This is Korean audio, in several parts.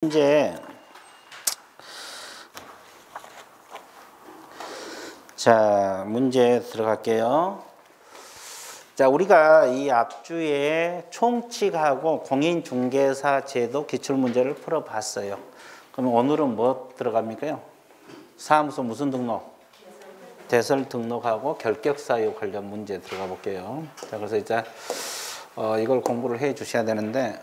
이제 자 문제 들어갈게요. 자 우리가 이 앞주에 총칙하고 공인중개사 제도 기출문제를 풀어봤어요. 그럼 오늘은 뭐 들어갑니까요? 사무소 무슨 등록? 대설 등록하고 결격사유 관련 문제 들어가 볼게요. 자 그래서 이제 이걸 공부를 해 주셔야 되는데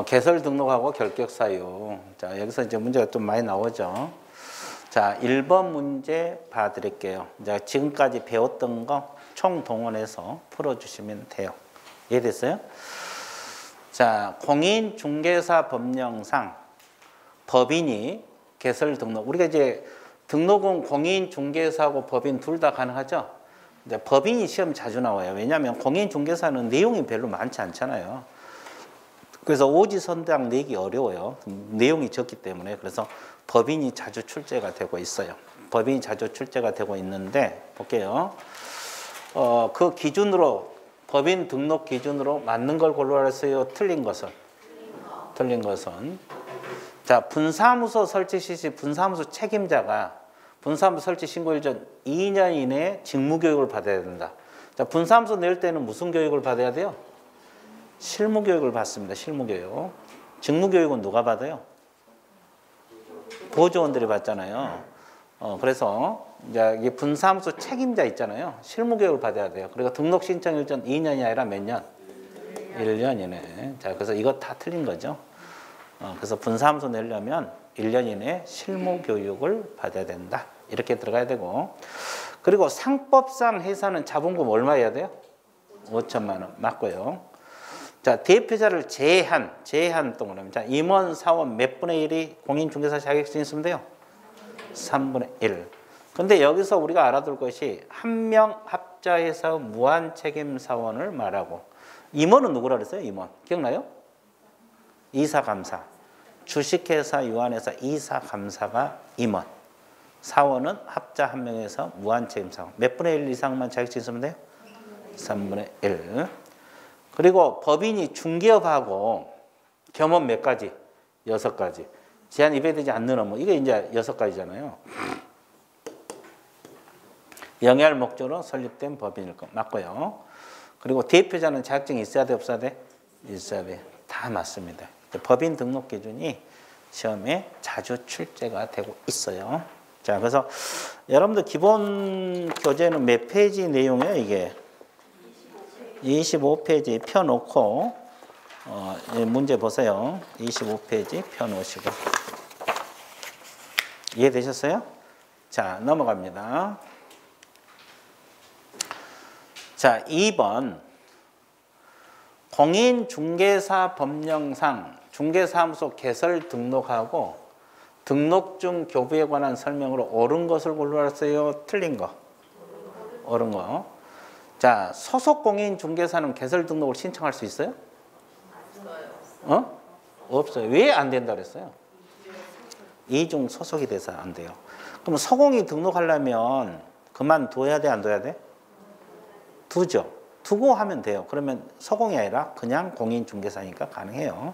개설 등록하고 결격 사유. 자, 여기서 이제 문제가 좀 많이 나오죠. 자, 1번 문제 봐드릴게요. 이제 지금까지 배웠던 거 총동원해서 풀어주시면 돼요. 이해됐어요? 자, 공인중개사 법령상 법인이 개설 등록. 우리가 이제 등록은 공인중개사하고 법인 둘 다 가능하죠? 이제 법인이 시험 자주 나와요. 왜냐하면 공인중개사는 내용이 별로 많지 않잖아요. 그래서 오지선당 내기 어려워요. 내용이 적기 때문에. 그래서 법인이 자주 출제가 되고 있어요. 법인이 자주 출제가 되고 있는데 볼게요. 그 기준으로 법인 등록 기준으로 맞는 걸 골라라 했어요. 틀린 것은? 틀린 것은. 자, 분사무소 설치 시시 분사무소 책임자가 분사무소 설치 신고일 전 2년 이내에 직무교육을 받아야 된다. 자, 분사무소 낼 때는 무슨 교육을 받아야 돼요? 실무교육을 받습니다. 실무교육. 직무교육은 누가 받아요? 보조원들이 받잖아요. 그래서 이제 이 분사무소 책임자 있잖아요. 실무교육을 받아야 돼요. 그리고 등록 신청일 전 2년이 아니라 몇 년? 1년 이내. 자, 그래서 이거 다 틀린 거죠. 그래서 분사무소 내려면 1년 이내에 실무교육을 받아야 된다. 이렇게 들어가야 되고. 그리고 상법상 회사는 자본금 얼마 해야 돼요? 5천만 원. 맞고요. 자, 대표자를 제한 동그라미. 자, 임원, 사원 몇 분의 1이 공인중개사 자격증이 있으면 돼요? 3분의 1. 근데 여기서 우리가 알아둘 것이 한 명 합자해서 무한책임 사원을 말하고 임원은 누구라 그랬어요? 임원. 기억나요? 이사감사. 주식회사, 유한회사, 이사감사가 임원. 사원은 합자 한 명에서 무한책임 사원. 몇 분의 1 이상만 자격증이 있으면 돼요? 3분의 1. 그리고 법인이 중개업하고 겸업 몇 가지? 6가지. 제한 입회되지 않는 업무. 이게 이제 6가지잖아요. 영위할 목적으로 설립된 법인일 거 맞고요. 그리고 대표자는 자격증이 있어야 돼, 없어야 돼? 있어야 돼. 다 맞습니다. 법인 등록 기준이 시험에 자주 출제가 되고 있어요. 자, 그래서 여러분들 기본 교재는 몇 페이지 내용이에요, 이게? 25페이지 펴놓고 문제 보세요. 25페이지 펴놓으시고 이해되셨어요? 자, 넘어갑니다. 자, 2번 공인중개사 법령상 중개사무소 개설 등록하고 등록증 교부에 관한 설명으로 옳은 것을 골라왔어요? 틀린 거? 옳은 거. 자, 소속 공인중개사는 개설 등록을 신청할 수 있어요? 없어요. 왜 안 된다 그랬어요? 이중 소속이 돼서 안 돼요. 그럼 소공이 등록하려면 그만둬야 돼, 안 둬야 돼? 두죠. 두고 하면 돼요. 그러면 소공이 아니라 그냥 공인중개사니까 가능해요.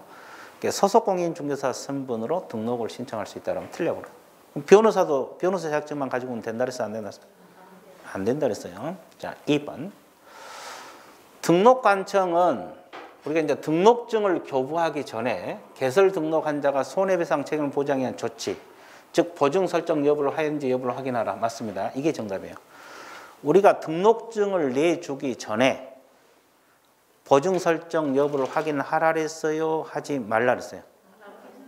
소속 공인중개사身분으로 등록을 신청할 수 있다면 틀려고 그래요. 그럼 변호사도 변호사 자격증만 가지고는 된다 그랬어요? 안 된다 그랬어요? 안 된다 그랬어요. 자, 2번. 등록관청은 우리가 이제 등록증을 교부하기 전에 개설 등록한 자가 손해배상 책임을 보장하기 위한 조치, 즉 보증 설정 여부를 하였는지 여부를 확인하라. 맞습니다. 이게 정답이에요. 우리가 등록증을 내주기 전에 보증 설정 여부를 확인하라 그랬어요? 하지 말라 그랬어요?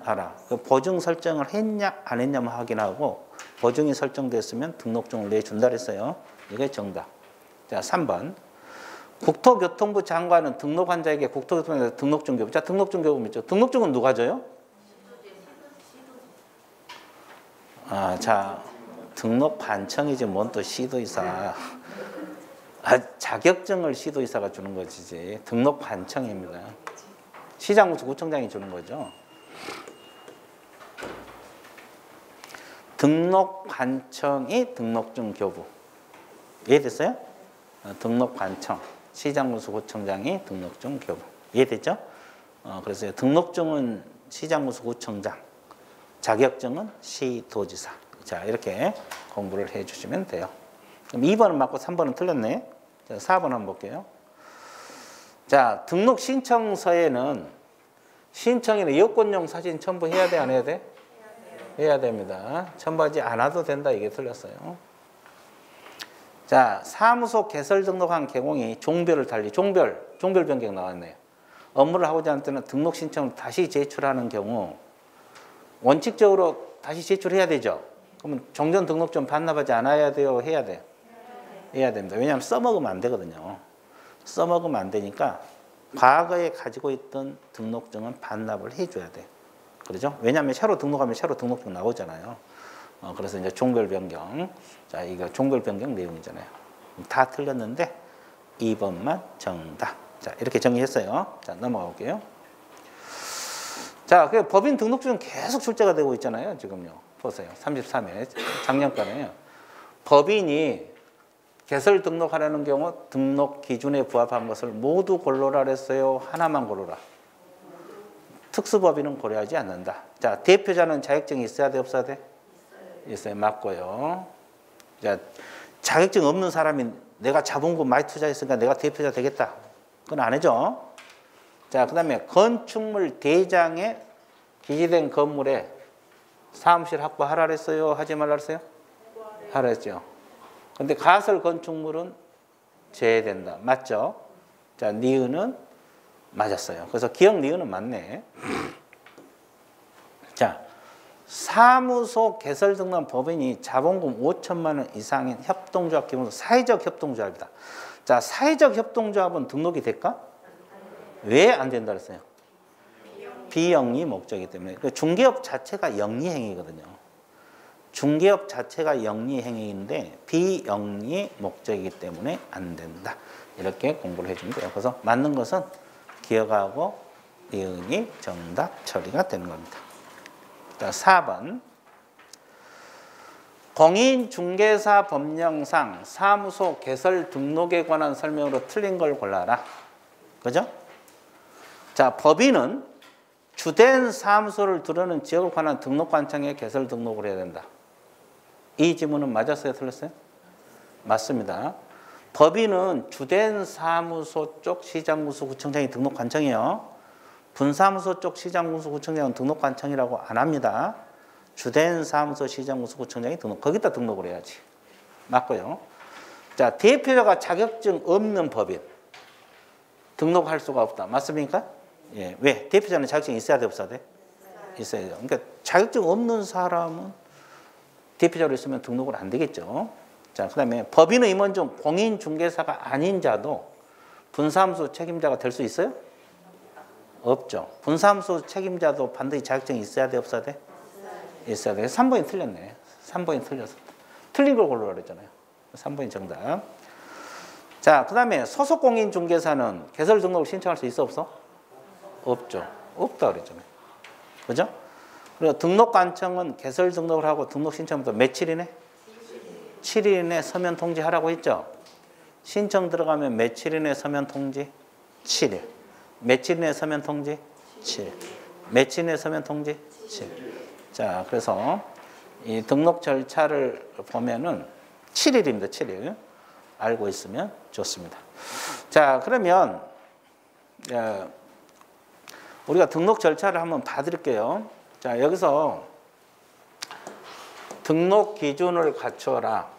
하라. 그 보증 설정을 했냐 안 했냐만 확인하고 보증이 설정됐으면 등록증을 내준다 그랬어요. 이게 정답. 자, 3번. 국토교통부 장관은 등록한 자에게 국토교통부에서 등록증 교부. 자, 등록증 교부 있죠. 등록증은 누가 줘요? 자, 등록관청이지 뭔 또 시도이사. 자격증을 시도이사가 주는 것이지. 등록관청입니다. 시장부터 구청장이 주는 거죠. 등록관청이 등록증 교부. 이해됐어요? 등록관청, 시장군수구청장이 등록증 교부. 이해됐죠? 그래서 등록증은 시장군수구청장, 자격증은 시도지사. 자, 이렇게 공부를 해주시면 돼요. 그럼 2번은 맞고 3번은 틀렸네. 자, 4번 한번 볼게요. 자, 등록 신청서에는 신청인의 여권용 사진 첨부해야 돼, 안 해야 돼? 해야 됩니다. 첨부하지 않아도 된다, 이게 틀렸어요. 자, 사무소 개설 등록한 개공이 종별을 달리 종별 변경 나왔네요. 업무를 하고자 하는 때는 등록 신청을 다시 제출하는 경우 원칙적으로 다시 제출해야 되죠. 그러면 종전 등록증 반납하지 않아야 돼요? 해야 돼요? 해야 됩니다. 왜냐하면 써먹으면 안 되거든요. 써먹으면 안 되니까 과거에 가지고 있던 등록증은 반납을 해줘야 돼요. 그렇죠? 왜냐하면 새로 등록하면 새로 등록증 나오잖아요. 그래서 이제 종별 변경. 자, 이거 종별 변경 내용이잖아요. 다 틀렸는데 2번만 정답. 자, 이렇게 정리했어요. 자, 넘어가 볼게요. 자, 그 법인 등록증은 계속 출제가 되고 있잖아요. 지금요. 보세요. 33회 작년까지요. 법인이 개설 등록하려는 경우 등록 기준에 부합한 것을 모두 고르라 그랬어요. 하나만 고르라. 특수법인은 고려하지 않는다. 자, 대표자는 자격증이 있어야 돼, 없어야 돼? 있어요. 맞고요. 자, 자격증 없는 사람이 내가 자본금 많이 투자했으니까 내가 대표자 되겠다. 그건 안 해죠. 자, 그 다음에 건축물 대장에 기재된 건물에 사무실 확보하라 그랬어요? 하지 말라 그랬어요? 하라 했죠. 근데 가설 건축물은 제외된다. 맞죠? 자, 니은은 맞았어요. 그래서 기억 니은은 맞네. 자, 사무소 개설 등록 법인이 자본금 5천만 원 이상인 협동조합 기본으로 사회적 협동조합이다. 자, 사회적 협동조합은 등록이 될까? 왜 안 된다 그랬어요? 비영리 목적이기 때문에. 중개업 자체가 영리행위거든요. 중개업 자체가 영리행위인데 비영리 목적이기 때문에 안 된다. 이렇게 공부를 해주면 돼요. 그래서 맞는 것은 기억하고 니은이 정답 처리가 되는 겁니다. 자, 4번. 공인중개사 법령상 사무소 개설 등록에 관한 설명으로 틀린 걸 골라라. 그죠? 자, 법인은 주된 사무소를 두르는 지역에 관한 등록관청에 개설 등록을 해야 된다. 이 지문은 맞았어요? 틀렸어요? 맞습니다. 법인은 주된 사무소 쪽 시장군수구청장이 등록관청이에요. 분사무소 쪽 시장군수구청장은 등록관청이라고 안 합니다. 주된 사무소 시장군수구청장이 거기다 등록을 해야지. 맞고요. 자, 대표자가 자격증 없는 법인 등록할 수가 없다. 맞습니까? 예. 왜? 대표자는 자격증이 있어야 돼, 없어야 돼? 있어야 돼요. 그러니까 자격증 없는 사람은 대표자로 있으면 등록을 안 되겠죠. 자, 그 다음에 법인의 임원 중 공인중개사가 아닌 자도 분사무소 책임자가 될 수 있어요? 없죠. 분사무소 책임자도 반드시 자격증이 있어야 돼, 없어야 돼? 있어야 돼. 3번이 틀렸네. 3번이 틀렸어. 틀린 걸 고르라 그랬잖아요. 3번이 정답. 자, 그 다음에 소속 공인중개사는 개설 등록을 신청할 수 있어, 없어? 없죠. 없다 그랬잖아요. 그죠? 그리고 등록관청은 개설 등록을 하고 등록 신청부터 며칠이네? 7일 이내 서면 통지하라고 했죠? 신청 들어가면 며칠 이내 서면 통지? 7일. 며칠 이내 서면 통지? 7일. 며칠 이내 서면 통지? 7일. 자, 그래서 이 등록 절차를 보면은 7일입니다. 7일. 알고 있으면 좋습니다. 자, 그러면 우리가 등록 절차를 한번 봐드릴게요. 자, 여기서 등록 기준을 갖춰라.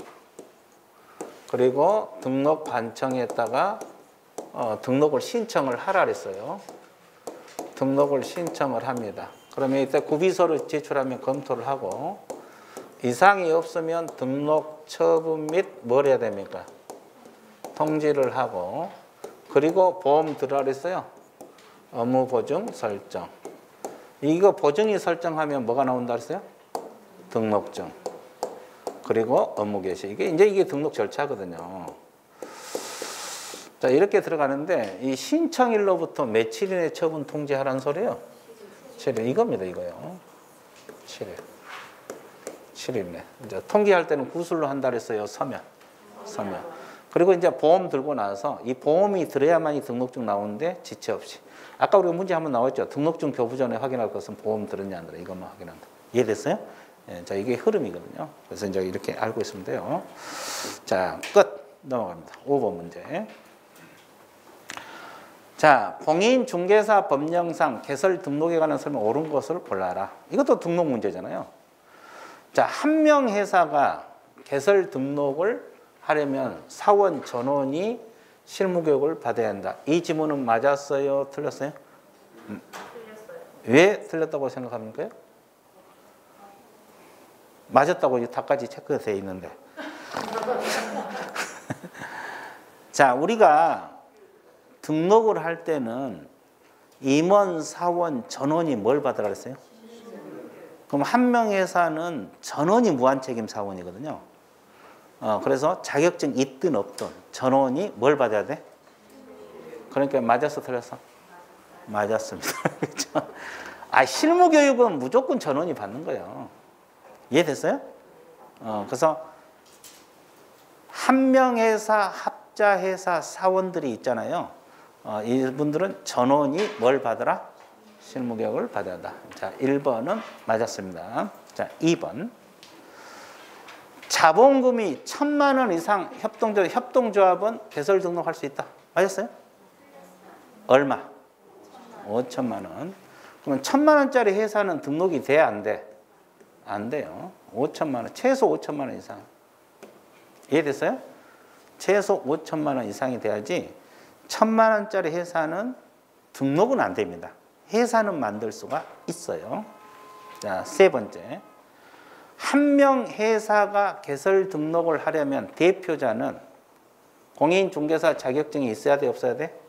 그리고 등록 관청에다가 등록을 신청을 하라 그랬어요. 등록을 신청을 합니다. 그러면 이때 구비서를 제출하면 검토를 하고 이상이 없으면 등록 처분 및 뭘 해야 됩니까? 통지를 하고 그리고 보험 들어라 그랬어요. 업무 보증 설정. 이거 보증이 설정하면 뭐가 나온다 그랬어요? 등록증. 그리고 업무 개시. 이게 등록 절차거든요. 자, 이렇게 들어가는데 이 신청일로부터 며칠 이내 처분 통지하라는 소리예요. 7일. 이겁니다, 이거요. 7일. 7일이네. 이제 통지할 때는 구술로 한다 그랬어요. 서면. 그리고 이제 보험 들고 나서 이 보험이 들어야만이 등록증 나오는데 지체 없이. 아까 우리가 문제 한번 나왔죠. 등록증 교부 전에 확인할 것은 보험 들었냐 안 들어 이것만 확인한다. 이해됐어요? 예, 자 이게 흐름이거든요. 그래서 이제 이렇게 알고 있으면 돼요. 자, 끝 넘어갑니다. 5번 문제. 자, 공인중개사 법령상 개설 등록에 관한 설명 옳은 것을 골라라. 이것도 등록 문제잖아요. 자, 한 명 회사가 개설 등록을 하려면 사원 전원이 실무교육을 받아야 한다. 이 지문은 맞았어요? 틀렸어요? 틀렸어요. 왜 틀렸다고 생각합니까? 맞았다고 다까지 체크되어 있는데. 자, 우리가 등록을 할 때는 임원, 사원, 전원이 뭘 받으라 그랬어요? 그럼 한 명 회사는 전원이 무한책임 사원이거든요. 그래서 자격증 있든 없든 전원이 뭘 받아야 돼? 그러니까 맞았어, 틀렸어? 맞았습니다. 그렇죠? 아, 실무교육은 무조건 전원이 받는 거예요. 이해됐어요? 그래서 한 명 회사, 합자 회사 사원들이 있잖아요. 이분들은 전원이 뭘 받으라? 실무교육을 받아야 한다. 자, 1번은 맞았습니다. 자, 2번. 자본금이 1,000만 원 이상 협동조합은 개설 등록할 수 있다. 맞았어요? 얼마? 5천만 원. 그러면 1,000만 원짜리 회사는 등록이 돼야 안 돼? 안 돼요. 5천만 원, 최소 5천만 원 이상. 이해됐어요? 최소 5천만 원 이상이 돼야지 1,000만 원짜리 회사는 등록은 안 됩니다. 회사는 만들 수가 있어요. 자, 세 번째. 한 명 회사가 개설 등록을 하려면 대표자는 공인중개사 자격증이 있어야 돼, 없어야 돼?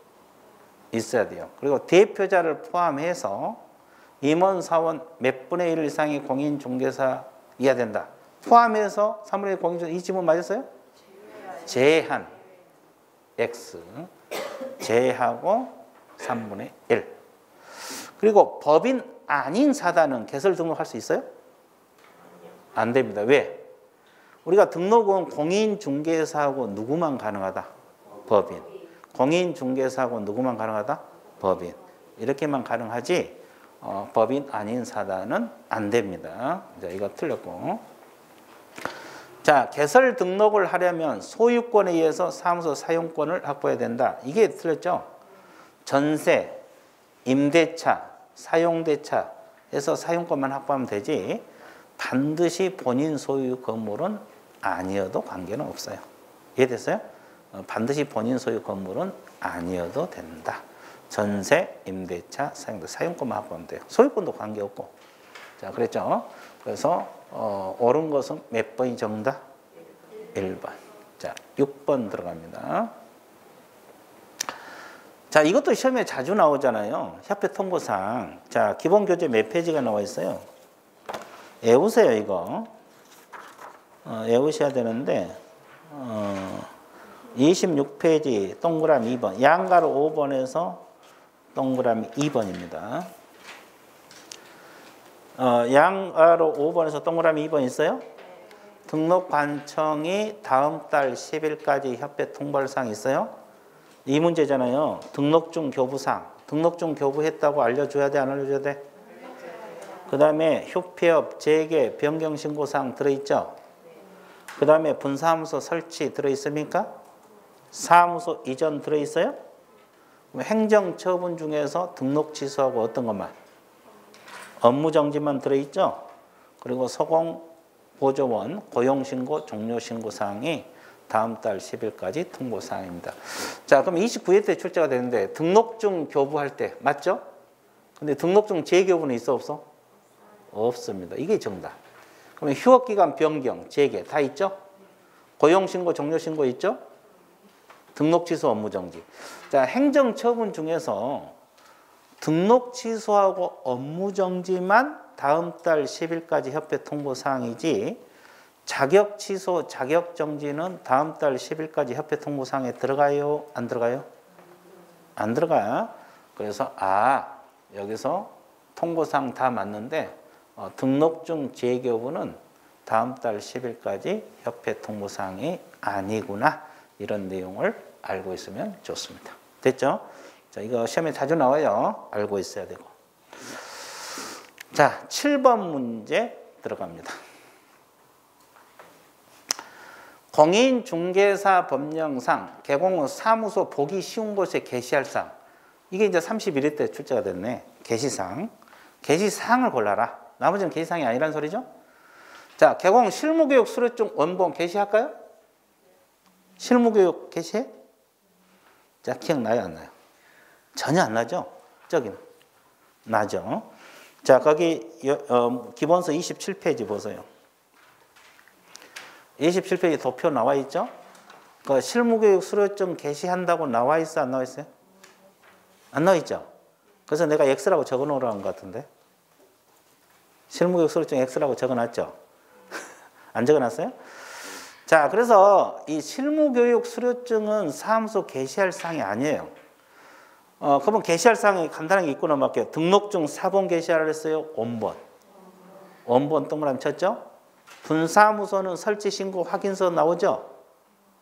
있어야 돼요. 그리고 대표자를 포함해서 임원, 사원 몇 분의 1 이상이 공인중개사이어야 된다. 포함해서 3분의 1 공인중개사. 이 지문 맞았어요? 제한 X 제하고 3분의 1. 그리고 법인 아닌 사단은 개설 등록할 수 있어요? 안 됩니다. 왜? 우리가 등록은 공인중개사하고 누구만 가능하다? 법인. 공인중개사하고 누구만 가능하다? 법인. 이렇게만 가능하지 법인 아닌 사단은 안 됩니다. 자, 이거 틀렸고. 자, 개설 등록을 하려면 소유권에 의해서 사무소 사용권을 확보해야 된다. 이게 틀렸죠? 전세, 임대차, 사용대차에서 사용권만 확보하면 되지 반드시 본인 소유 건물은 아니어도 관계는 없어요. 이해됐어요? 반드시 본인 소유 건물은 아니어도 된다. 전세, 임대차, 사용권만 확보하면 돼요. 소유권도 관계없고. 자, 그랬죠? 그래서 옳은 것은 몇 번이 정답? 1번. 자, 6번 들어갑니다. 자, 이것도 시험에 자주 나오잖아요. 협회 통보사항. 자, 기본 교재 몇 페이지가 나와 있어요? 외우세요, 이거. 외우셔야 되는데 26페이지 동그라미 2번. 양가로 5번에서 동그라미 2번입니다. 양가로 5번에서 동그라미 2번 있어요? 등록 관청이 다음 달 10일까지 협회 통보사항 있어요? 이 문제잖아요. 등록증 교부상. 등록증 교부했다고 알려줘야 돼? 안 알려줘야 돼? 그 다음에 휴폐업, 재개, 변경신고사항 들어있죠? 그 다음에 분사무소 설치 들어있습니까? 사무소 이전 들어있어요? 행정처분 중에서 등록 취소하고 어떤 것만? 업무정지만 들어있죠? 그리고 소공보조원, 고용신고, 종료신고사항이 다음 달 10일까지 통보사항입니다. 자, 그럼 29회 때 출제가 되는데 등록증 교부할 때 맞죠? 근데 등록증 재교부는 있어 없어? 없습니다. 이게 정답. 그러면 휴업기간 변경, 재개 다 있죠? 고용신고, 종료신고 있죠? 등록 취소, 업무정지. 자, 행정처분 중에서 등록 취소하고 업무정지만 다음 달 10일까지 협회 통보사항이지 자격 취소, 자격 정지는 다음 달 10일까지 협회 통보사항에 들어가요? 안 들어가요? 안 들어가. 그래서 여기서 통보사항 다 맞는데 등록증 재교부는 다음 달 10일까지 협회 통보사항이 아니구나. 이런 내용을 알고 있으면 좋습니다. 됐죠? 자, 이거 시험에 자주 나와요. 알고 있어야 되고. 자, 7번 문제 들어갑니다. 공인중개사 법령상 개공은 사무소 보기 쉬운 곳에 게시할 사항. 이게 이제 31회 때 출제가 됐네. 게시사항. 게시사항을 골라라. 나머지는 게시사항이 아니란 소리죠? 자, 개공 실무교육 수료증 원본 게시할까요? 실무교육 게시해? 자, 기억나요? 안 나요? 전혀 안 나죠? 저기는. 나죠? 자, 거기 기본서 27페이지 보세요. 27페이지 도표 나와 있죠? 그 실무교육 수료증 게시한다고 나와 있어? 안 나와 있어요? 안 나와 있죠? 그래서 내가 X라고 적어 놓으라는 것 같은데. 실무교육 수료증 X라고 적어 놨죠? 안 적어 놨어요? 자, 그래서 이 실무교육 수료증은 사무소 게시할 사항이 아니에요. 그러면 게시할 사항이 간단하게 읽고 넘어갈게요. 등록증 사본 게시하라 했어요? 원본. 원본 동그라미 쳤죠? 분사무소는 설치 신고 확인서 나오죠?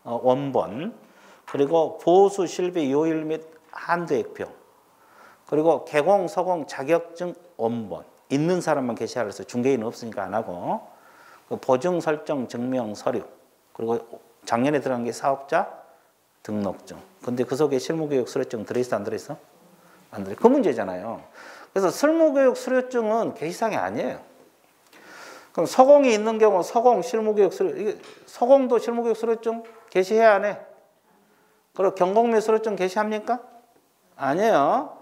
원본. 그리고 보수 실비 요일 및 한도액표. 그리고 개공, 서공 자격증 원본. 있는 사람만 게시하라 했어요. 중개인은 없으니까 안 하고. 보증 설정 증명 서류. 그리고 작년에 들어간 게 사업자 등록증. 근데 그 속에 실무교육 수료증 들어있어 안 들어있어? 안 들어있어. 그 문제잖아요. 그래서 실무교육 수료증은 게시사항이 아니에요. 그럼 서공이 있는 경우 서공 실무교육 수료, 이게 서공도 실무교육 수료증 게시해야 안 해? 그리고 경공매 수료증 게시합니까? 아니에요.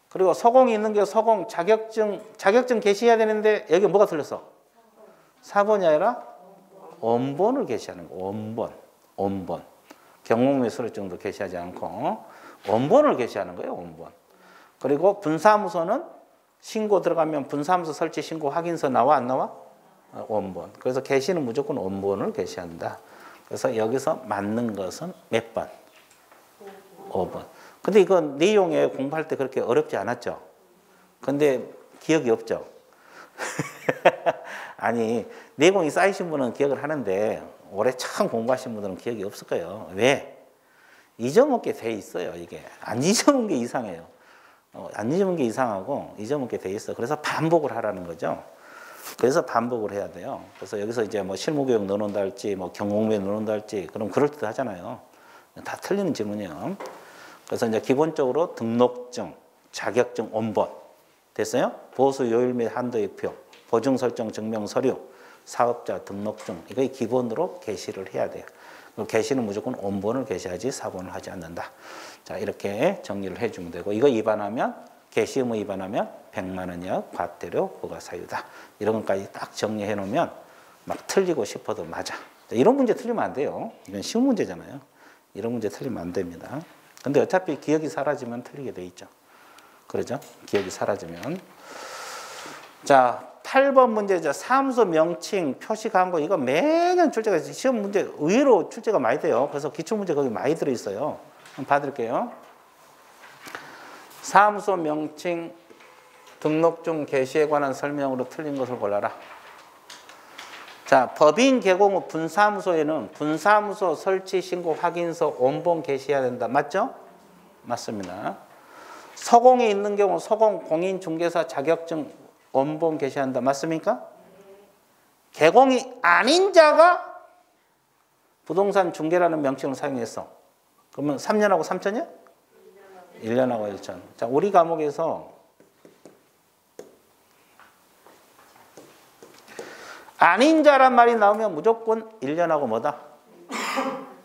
그리고 서공이 있는 경우 서공 자격증 게시해야 되는데 여기 뭐가 틀렸어? 사본이 아니라 원본을 게시하는 거. 원본. 경공매 수료증도 게시하지 않고 원본을 게시하는 거예요. 원본. 그리고 분사무소는 신고 들어가면 분사무소 설치 신고 확인서 나와 안 나와? 원본. 그래서 게시는 무조건 원본을 게시한다. 그래서 여기서 맞는 것은 몇 번? 5번. 근데 이거 내용에 공부할 때 그렇게 어렵지 않았죠? 근데 기억이 없죠? 아니, 내공이 쌓이신 분은 기억을 하는데 올해 처음 공부하신 분들은 기억이 없을 거예요. 왜? 잊어먹게 돼 있어요, 이게. 안 잊어먹은 게 이상해요. 안 잊어먹은 게 이상하고 잊어먹게 돼 있어. 그래서 반복을 하라는 거죠. 그래서 반복을 해야 돼요. 그래서 여기서 이제 뭐 실무교육 넣어놓는다 할지, 뭐 경공매 넣어놓는다 할지, 그럼 그럴듯 하잖아요. 다 틀리는 질문이에요. 그래서 이제 기본적으로 등록증, 자격증 원본. 됐어요? 보수 요일 및 한도액표, 보증 설정 증명 서류, 사업자 등록증. 이거 기본으로 게시를 해야 돼요. 게시는 무조건 원본을 게시하지 사본을 하지 않는다. 자, 이렇게 정리를 해주면 되고, 이거 위반하면, 게시 의무 위반하면 100만 원이야 과태료 부과사유다. 이런 것까지 딱 정리해 놓으면 막 틀리고 싶어도 맞아. 자, 이런 문제 틀리면 안 돼요. 이건 쉬운 문제잖아요. 이런 문제 틀리면 안 됩니다. 근데 어차피 기억이 사라지면 틀리게 돼 있죠. 그러죠? 기억이 사라지면. 자, 8번 문제죠. 사무소 명칭, 표시 광고. 이거 매년 출제가 있어요. 시험 문제 의외로 출제가 많이 돼요. 그래서 기출문제 거기 많이 들어있어요. 한번 봐드릴게요. 사무소 명칭, 등록증 게시에 관한 설명으로 틀린 것을 골라라. 자, 법인 개공 후 분사무소에는 분사무소 설치 신고 확인서 원본 게시해야 된다. 맞죠? 맞습니다. 서공이 있는 경우 서공 공인중개사 자격증 원본 게시한다. 맞습니까? 개공이 아닌 자가 부동산 중개라는 명칭을 사용했어. 그러면 3년하고 3천이야? 1년하고 1천. 자, 우리 과목에서 아닌 자란 말이 나오면 무조건 1년하고 뭐다?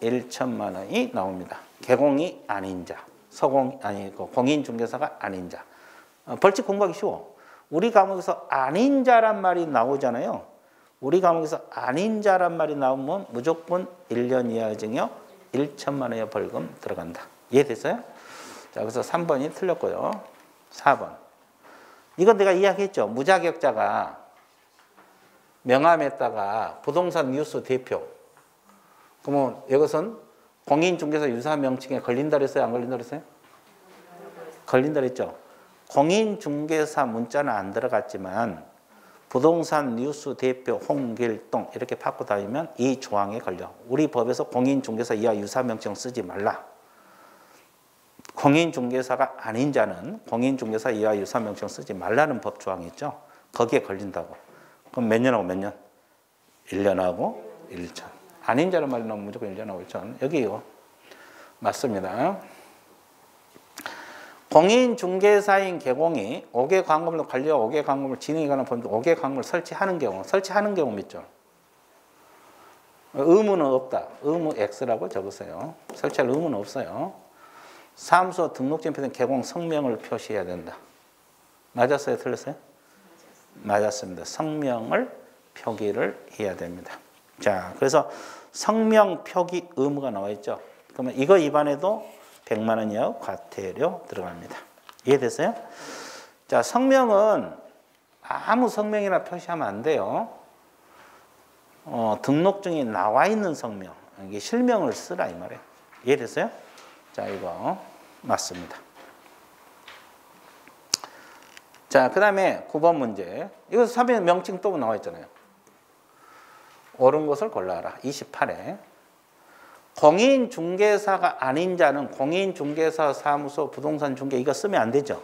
1천만 원이 나옵니다. 개공이 아닌 자. 서공, 아니고 공인중개사가 아닌 자. 벌칙 공부하기 쉬워. 우리 과목에서 아닌 자란 말이 나오잖아요. 우리 과목에서 아닌 자란 말이 나오면 무조건 1년 이하 징역 1천만 원의 벌금 들어간다. 이해됐어요? 자, 그래서 3번이 틀렸고요. 4번. 이건 내가 이야기했죠. 무자격자가 명함에다가 부동산 뉴스 대표. 그러면 이것은 공인중개사 유사 명칭에 걸린다 그랬어요? 안 걸린다 그랬어요? 걸린다 그랬죠. 공인중개사 문자는 안 들어갔지만 부동산 뉴스 대표 홍길동 이렇게 받고 다니면 이 조항에 걸려. 우리 법에서 공인중개사 이하 유사명칭 쓰지 말라. 공인중개사가 아닌 자는 공인중개사 이하 유사명칭 쓰지 말라는 법 조항이 있죠. 거기에 걸린다고. 그럼 몇 년하고 몇 년? 1년하고 1천. 아닌 자는 말이 나오면 무조건 1년하고 1천. 여기요. 맞습니다. 공인중개사인 개공이 5개 광고물로 관리와 5개 광고물 진행에 관한 범위 5개 광고물을 설치하는 경우 있죠. 의무는 없다. 의무 X라고 적으세요. 설치할 의무는 없어요. 사무소 등록증에 표시된 개공 성명을 표시해야 된다. 맞았어요? 틀렸어요? 맞았습니다. 성명을 표기를 해야 됩니다. 자, 그래서 성명 표기 의무가 나와 있죠. 그러면 이거 위반해도 100만 원 이하 과태료 들어갑니다. 이해됐어요? 자, 성명은 아무 성명이나 표시하면 안 돼요. 등록증이 나와 있는 성명, 이게 실명을 쓰라 이 말이에요. 이해됐어요? 자, 이거 맞습니다. 자, 그 다음에 9번 문제. 이거 사면 명칭 또 나와 있잖아요. 옳은 것을 골라라. 28회. 공인중개사가 아닌 자는 공인중개사 사무소 부동산 중개 이거 쓰면 안 되죠.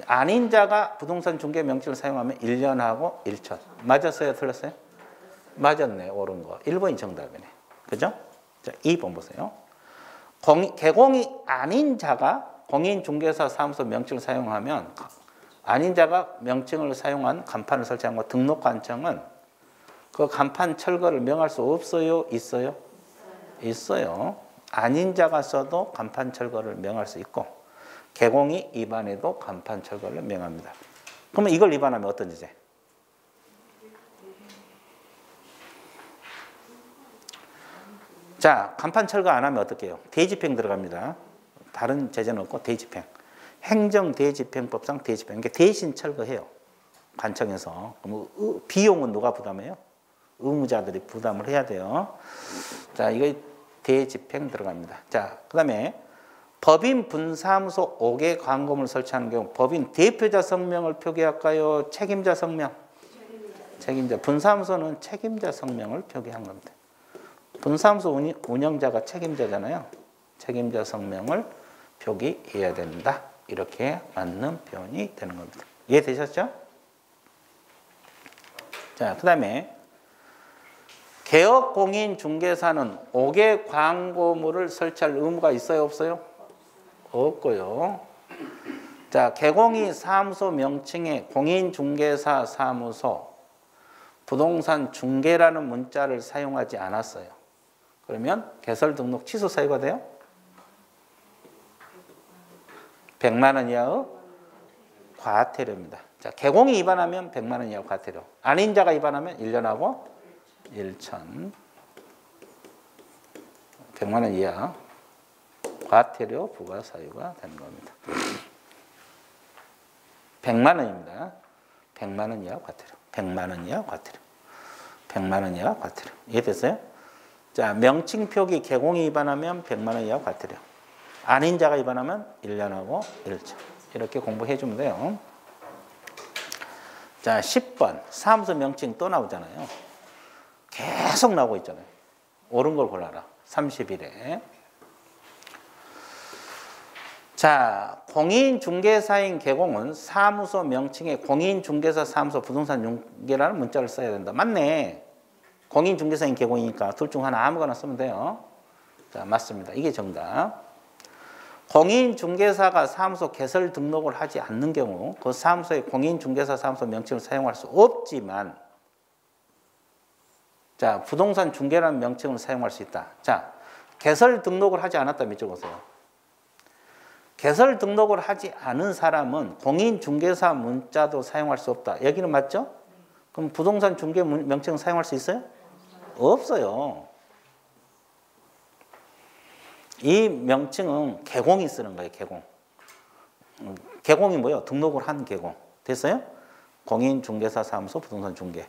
아닌 자가 부동산 중개 명칭을 사용하면 1년하고 1천. 맞았어요? 틀렸어요? 맞았네. 옳은 거. 1번이 정답이네. 그죠? 자, 2번 보세요. 개공이 아닌 자가 공인중개사 사무소 명칭을 사용하면 아닌 자가 명칭을 사용한 간판을 설치한 거 등록관청은 그 간판 철거를 명할 수 없어요? 있어요? 있어요. 아닌 자가 써도 간판 철거를 명할 수 있고 개공이 위반해도 간판 철거를 명합니다. 그러면 이걸 위반하면 어떤 죄? 자, 간판 철거 안 하면 어떻게 해요? 대집행 들어갑니다. 다른 제재는 없고 대집행. 행정대집행법상 대집행. 그러니까 대신 철거해요. 관청에서. 그럼 비용은 누가 부담해요? 의무자들이 부담을 해야 돼요. 자, 이거 대집행 들어갑니다. 자, 그 다음에 법인 분사무소 5개 광고물 설치하는 경우 법인 대표자 성명을 표기할까요? 책임자 성명? 책임자. 분사무소는 책임자 성명을 표기한 겁니다. 분사무소 운영자가 책임자잖아요. 책임자 성명을 표기해야 된다. 이렇게 맞는 표현이 되는 겁니다. 이해되셨죠? 자, 그 다음에 개업공인중개사는 5개 광고물을 설치할 의무가 있어요? 없어요? 없고요. 자, 개공이 사무소 명칭에 공인중개사 사무소 부동산 중개라는 문자를 사용하지 않았어요. 그러면 개설 등록 취소 사유가 돼요? 100만 원 이하의 과태료입니다. 자, 개공이 위반하면 100만 원 이하 과태료. 아닌 자가 위반하면 1년하고 1천. 100만 원 이하 과태료 부과 사유가 되는 겁니다. 100만 원입니다. 100만 원 이하 과태료. 100만 원 이하 과태료. 100만 원 이하 과태료. 이해됐어요? 자, 명칭 표기 개공이 위반하면 100만 원 이하 과태료. 아닌 자가 위반하면 1년하고 1천. 이렇게 공부해 주면 돼요. 자, 10번. 사무소 명칭 또 나오잖아요. 계속 나오고 있잖아요. 옳은 걸 골라라. 31회. 자, 공인중개사인 개공은 사무소 명칭에 공인중개사 사무소 부동산 중개라는 문자를 써야 된다. 맞네. 공인중개사인 개공이니까 둘 중 하나 아무거나 쓰면 돼요. 자, 맞습니다. 이게 정답. 공인중개사가 사무소 개설 등록을 하지 않는 경우 그 사무소의 공인중개사 사무소 명칭을 사용할 수 없지만 자, 부동산 중개라는 명칭을 사용할 수 있다. 자, 개설 등록을 하지 않았다면 적으세요. 개설 등록을 하지 않은 사람은 공인중개사 문자도 사용할 수 없다. 여기는 맞죠? 그럼 부동산 중개 명칭을 사용할 수 있어요? 없어요. 이 명칭은 개공이 쓰는 거예요. 개공. 개공이 뭐예요? 등록을 한 개공. 됐어요? 공인중개사 사무소 부동산 중개.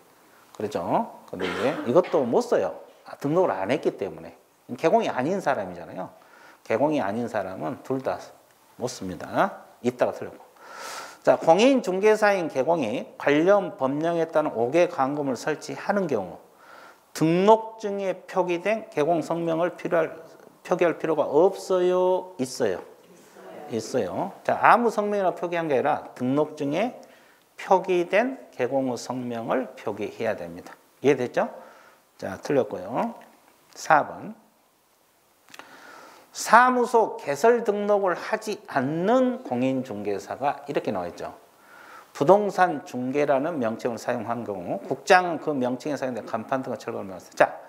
그렇죠? 근데 이제 이것도 못 써요. 등록을 안 했기 때문에. 개공이 아닌 사람이잖아요. 개공이 아닌 사람은 둘 다 못 씁니다. 이따가 틀렸고. 자, 공인중개사인 개공이 관련 법령에 따른 5개 광고물을 설치하는 경우 등록증에 표기된 개공 성명을 표기할 필요가 없어요? 있어요? 있어요. 자, 아무 성명이나 표기한 게 아니라 등록증에 표기된 개공의 성명을 표기해야 됩니다. 이해됐죠? 자, 틀렸고요. 4번. 사무소 개설 등록을 하지 않는 공인중개사가 이렇게 나와 있죠. 부동산 중개라는 명칭을 사용한 경우 국장은 그 명칭에 사용된 간판 등을 철거를 명했어요. 자,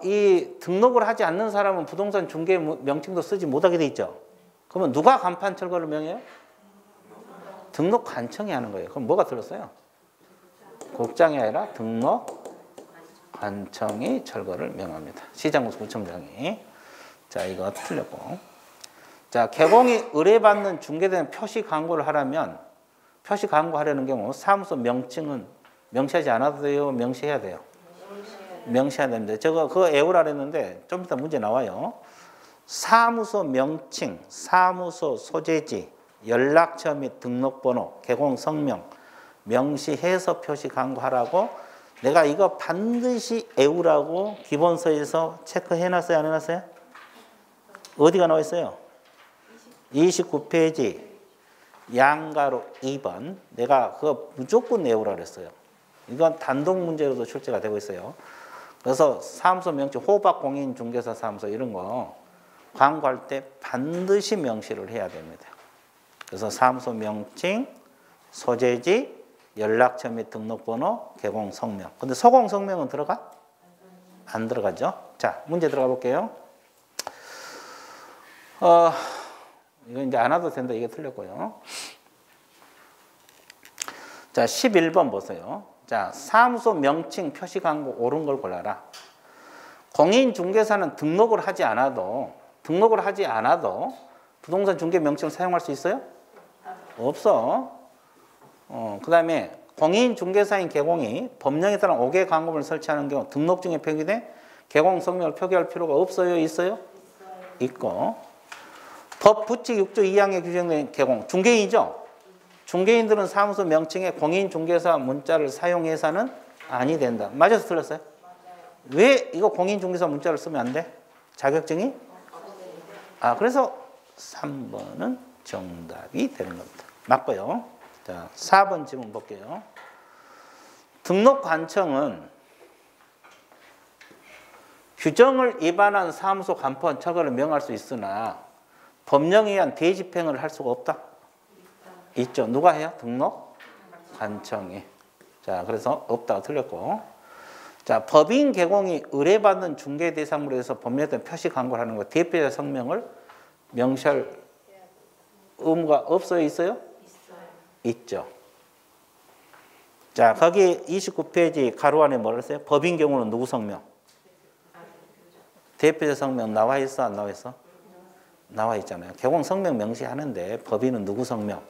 이 등록을 하지 않는 사람은 부동산 중개 명칭도 쓰지 못하게 돼 있죠. 그러면 누가 간판 철거를 명해요? 등록 관청이 하는 거예요. 그럼 뭐가 들었어요? 국장이 아니라 등록 관청이 철거를 명합니다. 시장구청장이. 자, 이거 틀렸고. 자, 개공이 의뢰받는 중개되는 표시 광고를 하려면 표시 광고하려는 경우 사무소 명칭은 명시하지 않아도 돼요? 명시해야 돼요? 명시해야 됩니다. 제가 그거 애우라 그랬는데 좀 이따 문제 나와요. 사무소 명칭, 사무소 소재지, 연락처 및 등록번호, 개공 성명 명시해서 표시 광고하라고 내가 이거 반드시 애우라고 기본서에서 체크해놨어요? 안 해놨어요? 어디가 나와 있어요? 29페이지 양가로 2번. 내가 그거 무조건 외우라 그랬어요. 이건 단독 문제로도 출제가 되고 있어요. 그래서 사무소 명칭, 호박공인중개사 사무소 이런 거 광고할 때 반드시 명시를 해야 됩니다. 그래서 사무소 명칭, 소재지, 연락처 및 등록번호, 개공 성명. 근데 소공 성명은 들어가? 안 들어가죠? 자, 문제 들어가 볼게요. 이거 이제 안 와도 된다. 이게 틀렸고요. 자, 11번 보세요. 자, 사무소 명칭 표시 광고 옳은 걸 골라라. 공인중개사는 등록을 하지 않아도 부동산 중개 명칭을 사용할 수 있어요? 없어. 그 다음에 공인중개사인 개공이 법령에 따른 5개 광고물을 설치하는 경우 등록증에 표기된 개공 성명을 표기할 필요가 없어요? 있어요? 있고. 법 부칙 6조 2항에 규정된 개공, 중개인이죠? 중개인들은 사무소 명칭에 공인중개사 문자를 사용해서는 아니 된다. 맞아서 틀렸어요? 왜 이거 공인중개사 문자를 쓰면 안 돼? 자격증이? 그래서 3번은 정답이 되는 겁니다. 맞고요. 자, 4번 질문 볼게요. 등록관청은 규정을 위반한 사무소 간판 철거를 명할 수 있으나 법령에 의한 대집행을 할 수가 없다? 있죠. 누가 해요? 등록관청이. 자, 그래서 없다가 틀렸고. 자, 법인 개공이 의뢰받는 중개 대상으로 해서 법령에 따른 표시 광고를 하는 거 대표자 성명을 명시할 의무가 없어요? 있어요? 있죠. 자, 거기 29페이지 가로 안에 뭐라 했어요? 법인 경우는 누구 성명? 대표자 성명 나와 있어? 안 나와 있어? 나와 있잖아요. 개공 성명 명시하는데 법인은 누구 성명?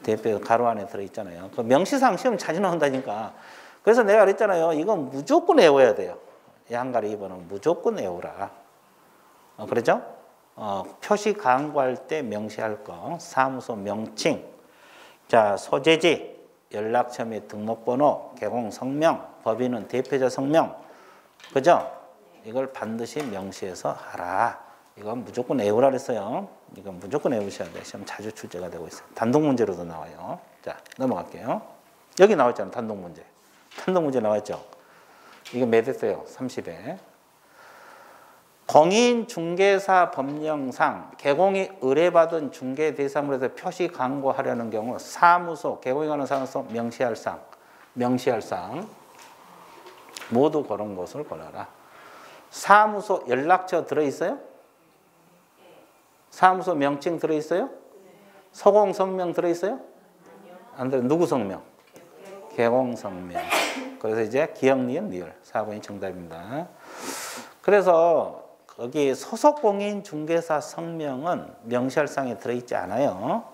대표 가로 안에 들어있잖아요. 그 명시상 시험 자주 나온다니까. 그래서 내가 그랬잖아요. 이건 무조건 외워야 돼요. 양가로 2번은 무조건 외우라. 그렇죠? 표시 광고할 때 명시할 거. 사무소 명칭, 자, 소재지, 연락처 및 등록번호, 개공 성명, 법인은 대표자 성명. 그죠? 이걸 반드시 명시해서 하라. 이건 무조건 외우라 그랬어요. 이건 무조건 외우셔야 돼요. 시험 자주 출제가 되고 있어요. 단독 문제로도 나와요. 자, 넘어갈게요. 여기 나와있잖아요. 단독 문제. 단독 문제 나와있죠? 이거 몇 했어요? 30회. 공인중개사 법령상 개공이 의뢰받은 중개 대상으로 해서 표시 광고하려는 경우 사무소, 개공이 가는 사무소 명시할 상 모두 그런 것을 골라라. 사무소 연락처 들어있어요? 사무소 명칭 들어있어요? 소공 성명 들어있어요? 안 들어요. 누구 성명? 개공 성명. 그래서 이제 기억, 니은, 리을 4번이 정답입니다. 그래서 거기 소속 공인 중개사 성명은 명시할 상에 들어있지 않아요.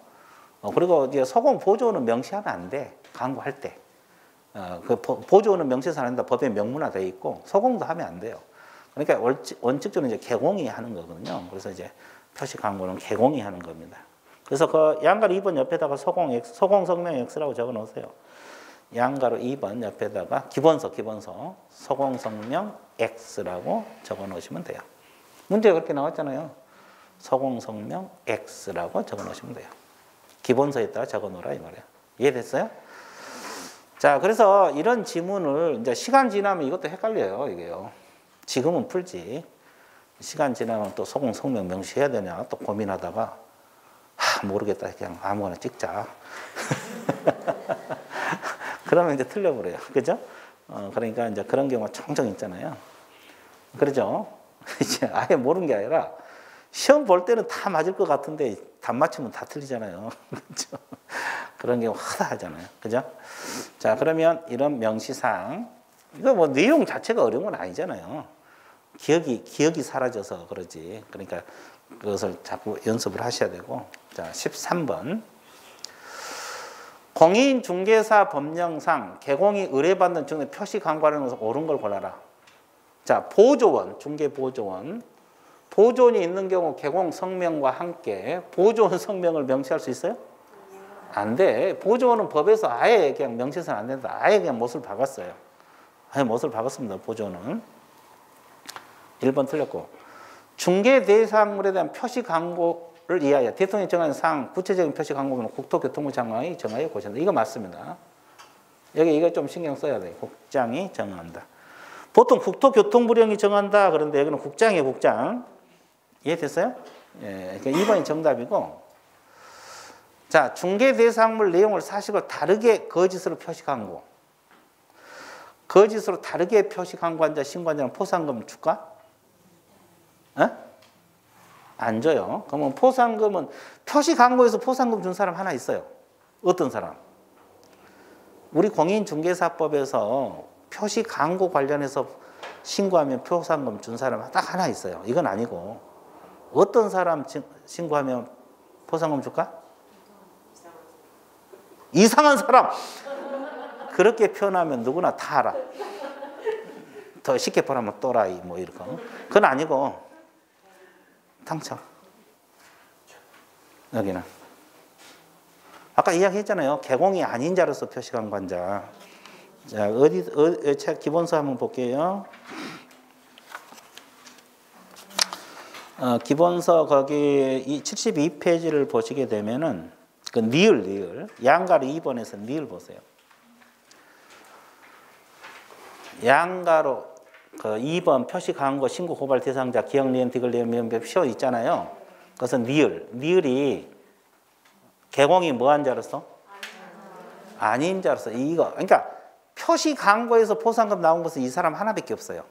그리고 이제 소공 보조는 명시하면 안 돼. 광고할 때. 그 보조는 명시해서 안 한다. 법에 명문화되어 있고 소공도 하면 안 돼요. 그러니까 원칙적으로 이제 개공이 하는 거거든요. 그래서 이제 표시 광고는 개공이 하는 겁니다. 그래서 그 양가로 2번 옆에다가 소공성명 X라고 적어 놓으세요. 양가로 2번 옆에다가 기본서 소공성명 X라고 적어 놓으시면 돼요. 문제가 그렇게 나왔잖아요. 소공성명 X라고 적어 놓으시면 돼요. 기본서에다가 적어 놓으라 이 말이에요. 이해됐어요? 자, 그래서 이런 지문을 이제 시간 지나면 이것도 헷갈려요, 이게요. 지금은 풀지. 시간 지나면 또 소공성명 명시해야 되냐 또 고민하다가 모르겠다 그냥 아무거나 찍자. 그러면 이제 틀려버려요, 그죠? 그러니까 이제 그런 경우가 종종 있잖아요. 그러죠? 이제 아예 모르는 게 아니라 시험 볼 때는 다 맞을 것 같은데 답 맞추면 다 틀리잖아요. 그죠? 그런 경우 하다 하잖아요, 그죠? 자, 그러면 이런 명시상 이거 뭐 내용 자체가 어려운 건 아니잖아요. 기억이 사라져서 그러지. 그러니까 그것을 자꾸 연습을 하셔야 되고. 자, 13번. 공인중개사 법령상 개공이 의뢰받는 중에 표시 광고하는 것은 옳은 걸 골라라. 자, 보조원, 중개보조원. 보조원이 있는 경우 개공 성명과 함께 보조원 성명을 명시할 수 있어요? 안 돼. 보조원은 법에서 아예 그냥 명시해서는 안 된다. 아예 그냥 못을 박았어요. 아예 못을 박았습니다, 보조원은. 1번 틀렸고. 중개 대상물에 대한 표시 광고를 이하여 대통령이 정한 사항 구체적인 표시 광고는 국토교통부 장관이 정하여 고시한다. 이거 맞습니다. 여기 이거 좀 신경 써야 돼요. 국장이 정한다. 보통 국토교통부령이 정한다. 그런데 여기는 국장이에요, 국장. 이해됐어요? 예, 그러니까 2번이 정답이고. 자, 중개 대상물 내용을 사실과 다르게 거짓으로 표시 광고. 거짓으로 다르게 표시 광고한 자, 신고한 자는 포상금 줄까? 안 줘요. 그러면 포상금은 표시 광고에서 포상금 준 사람 하나 있어요. 어떤 사람? 우리 공인중개사법에서 표시 광고 관련해서 신고하면 포상금 준 사람 딱 하나 있어요. 이건 아니고 어떤 사람 신고하면 포상금 줄까? 이상한 사람. 그렇게 표현하면 누구나 다 알아. 더 쉽게 말하면 또라이 뭐 이런 거. 그건 아니고 당첨. 여기는 아까 이야기했잖아요. 개공이 아닌 자로서 표시 광고자. 자, 책 기본서 한번 볼게요. 기본서 거기 이 72페이지를 보시게 되면은 그 니을 양가로 2번에서 니을 보세요. 양가로 그 2번 표시 광고 신고 고발 대상자 기억 니은 디귿 니은 미음 표 있잖아요. 그것은 니을이 개공이 뭐한 자로서? 아닌 자로서. 이거 그러니까 표시 광고에서 포상금 나온 것은 이 사람 하나밖에 없어요.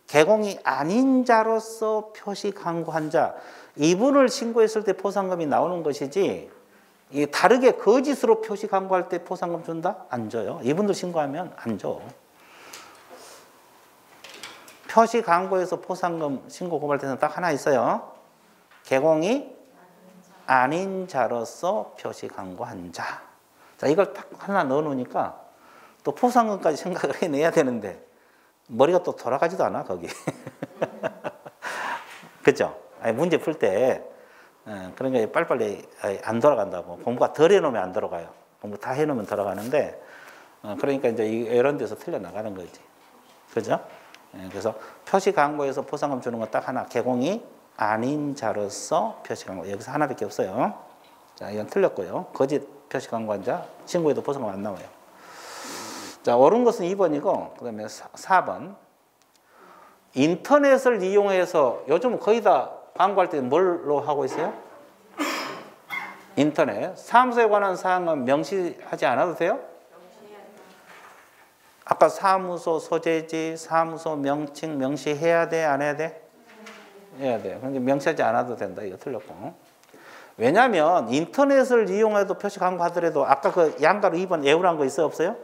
개공이 아닌 자로서 표시 광고한 자, 이분을 신고했을 때 포상금이 나오는 것이지 이 다르게 거짓으로 표시 광고할 때 포상금 준다? 안 줘요. 이분들 신고하면 안 줘. 표시 광고에서 포상금 신고 고발 대상 딱 하나 있어요. 개공이 아닌 자로서 표시 광고한 자. 자, 이걸 딱 하나 넣어 놓으니까 또 포상금까지 생각을 해내야 되는데 머리가 또 돌아가지도 않아 거기. 그죠? 아니, 문제 풀 때 그러니까 빨리빨리 안 돌아간다고. 공부가 덜 해놓으면 안 돌아가요. 공부 다 해놓으면 돌아가는데 그러니까 이제 이런 데서 틀려 나가는 거지. 그죠? 그래서 표시 광고에서 포상금 주는 건 딱 하나. 개공이 아닌 자로서 표시 광고. 여기서 하나밖에 없어요. 자, 이건 틀렸고요. 거짓 표시 광고한 자 신고해도 포상금 안 나와요. 자, 옳은 것은 2번이고 그다음에 4번. 인터넷을 이용해서 요즘 거의 다 광고할 때 뭘로 하고 있어요? 인터넷. 사무소에 관한 사항은 명시하지 않아도 돼요? 아까 사무소 소재지, 사무소 명칭 명시해야 돼, 안 해야 돼? 해야 돼. 근데 명시하지 않아도 된다. 이거 틀렸고. 왜냐하면 인터넷을 이용해도 표시 광고하더라도 아까 그 양가로 2번 애우란 거 있어요, 없어요?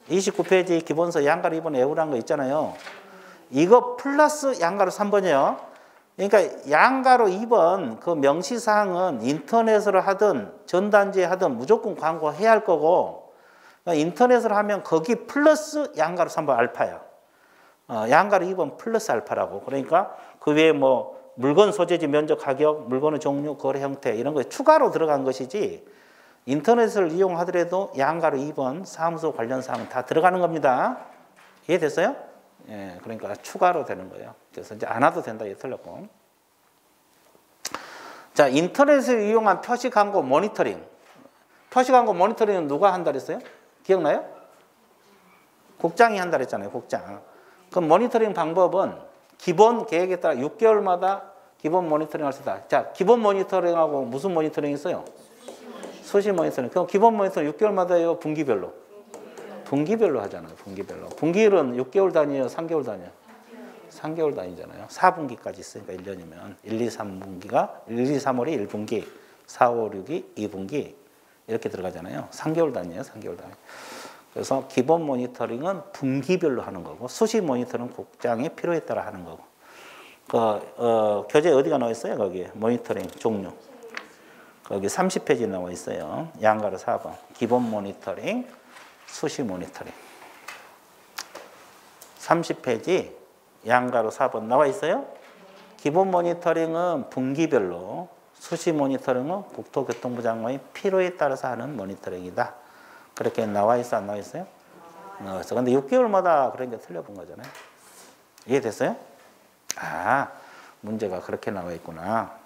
29페이지 기본서 양가로 2번 애우란 거 있잖아요. 이거 플러스 양가로 3번이에요. 그러니까 양가로 2번 그 명시사항은 인터넷으로 하든 전단지에 하든 무조건 광고해야 할 거고, 인터넷으로 하면 거기 플러스 양가로 3번 알파야. 양가로 2번 플러스 알파라고. 그러니까 그 외에 뭐 물건 소재지, 면적, 가격, 물건의 종류, 거래 형태 이런 거 추가로 들어간 것이지 인터넷을 이용하더라도 양가로 2번 사무소 관련 사항은 다 들어가는 겁니다. 이해됐어요? 예, 그러니까 추가로 되는 거예요. 그래서 이제 안 와도 된다. 이게 틀렸고. 자, 인터넷을 이용한 표시 광고 모니터링. 표시 광고 모니터링은 누가 한다 그랬어요? 기억나요? 국장이 한다 그랬잖아요. 국장. 그럼 모니터링 방법은 기본 계획에 따라 6개월마다 기본 모니터링 할 수 있다. 자, 기본 모니터링하고 무슨 모니터링 있어요? 수시 모니터링. 그럼 기본 모니터링 6개월마다요? 분기별로? 분기별로 하잖아요. 분기별로. 분기일은 6개월 단위예요? 3개월 단위예요? 3개월 단위잖아요. 4분기까지 있으니까 1년이면 1, 2, 3분기가 1, 2, 3월이 1분기, 4, 5, 6이 2분기 이렇게 들어가잖아요. 3개월 단위예요. 3개월 단위. 그래서 기본 모니터링은 분기별로 하는 거고 수시 모니터링은 국장이 필요에 따라 하는 거고. 교재 어디가 나와 있어요? 거기 모니터링 종류. 거기 30페이지 나와 있어요. 양가로 4번. 기본 모니터링, 수시 모니터링. 30페이지 양가로 4번 나와 있어요. 기본 모니터링은 분기별로, 수시 모니터링은 국토교통부 장관이 필요에 따라서 하는 모니터링이다. 그렇게 나와 있어, 안 나와 있어요? 나와 있어. 근데 6개월마다 그런 게 틀려본 거잖아요. 이해됐어요? 아, 문제가 그렇게 나와 있구나.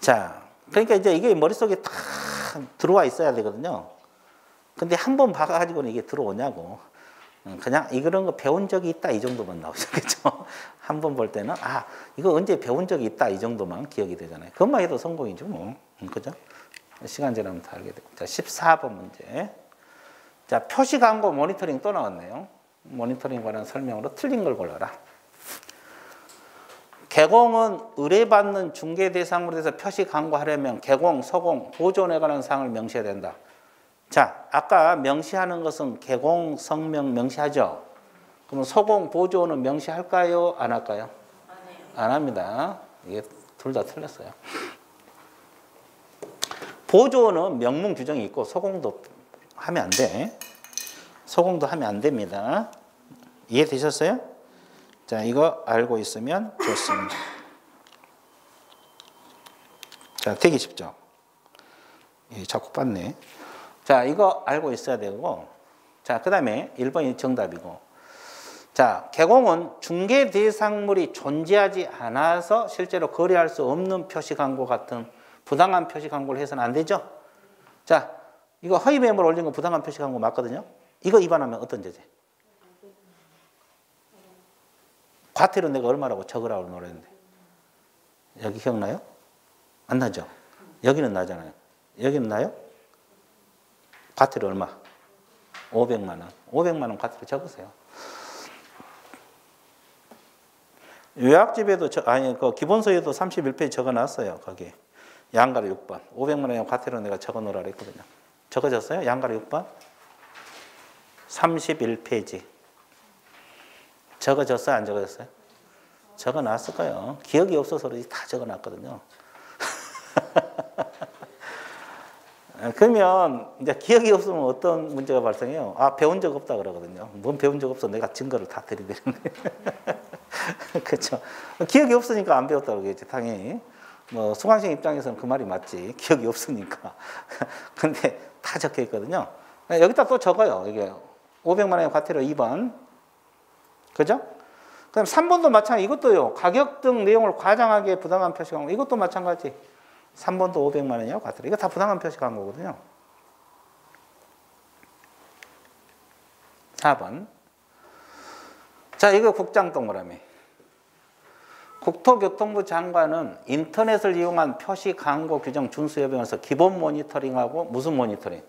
자, 그러니까 이제 이게 머릿속에 딱 들어와 있어야 되거든요. 근데 한 번 봐가지고는 이게 들어오냐고. 그냥 이런 거 배운 적이 있다 이 정도만 나오죠. 그렇죠? 한 번 볼 때는 아, 이거 언제 배운 적이 있다 이 정도만 기억이 되잖아요. 그것만 해도 성공이죠, 뭐. 그죠? 시간 지나면 다 알게 되고. 자, 14번 문제. 자, 표시 광고 모니터링 또 나왔네요. 모니터링 관한 설명으로 틀린 걸 골라라. 개공은 의뢰받는 중개 대상으로 해서 표시 광고하려면 개공, 서공, 보존에 관한 사항을 명시해야 된다. 자, 아까 명시하는 것은 개공, 성명 명시하죠. 그럼 서공, 보존은 명시할까요? 안 할까요? 안 합니다. 이게 둘 다 틀렸어요. 보존은 명문 규정이 있고 서공도 하면 안 돼. 서공도 하면 안 됩니다. 이해되셨어요? 자, 이거 알고 있으면 좋습니다. 자, 되게 쉽죠? 예, 자꾸 봤네. 자, 이거 알고 있어야 되고. 자, 그 다음에 1번이 정답이고. 자, 개공은 중개 대상물이 존재하지 않아서 실제로 거래할 수 없는 표시 광고 같은 부당한 표시 광고를 해서는 안 되죠? 자, 이거 허위 매물 올린 거 부당한 표시 광고 맞거든요? 이거 위반하면 어떤 죄지? 과태료 내가 얼마라고 적으라고 노랬는데. 여기 기억나요? 안 나죠? 여기는 나잖아요. 여기는 나요? 과태료 얼마? 500만 원. 500만 원 과태료 적으세요. 요약집에도 그 기본서에도 31페이지 적어놨어요. 거기 양가로 6번. 500만 원의 과태료 내가 적어놓으라 그랬거든요. 적어졌어요? 양가로 6번? 31페이지. 적어졌어요? 안 적어졌어요? 적어놨을 거예요. 기억이 없어서 다 적어놨거든요. 그러면 이제 기억이 없으면 어떤 문제가 발생해요? 아, 배운 적 없다 그러거든요. 뭔 배운 적 없어? 내가 증거를 다 들이대는데. 그렇죠. 기억이 없으니까 안 배웠다 그러겠지, 당연히. 뭐 수강생 입장에서는 그 말이 맞지. 기억이 없으니까. 근데 다 적혀 있거든요. 여기다 또 적어요. 이게 500만 원의 과태료 2번. 그죠? 그다음 3번도 마찬가지. 이것도요. 가격 등 내용을 과장하게 부당한 표시 광고. 이것도 마찬가지. 3번도 500만 원이요. 과태료. 이거 다 부당한 표시 광고거든요. 4번. 자, 이거 국장 동그라미. 국토교통부 장관은 인터넷을 이용한 표시 광고 규정 준수 여부에서 기본 모니터링하고 무슨 모니터링?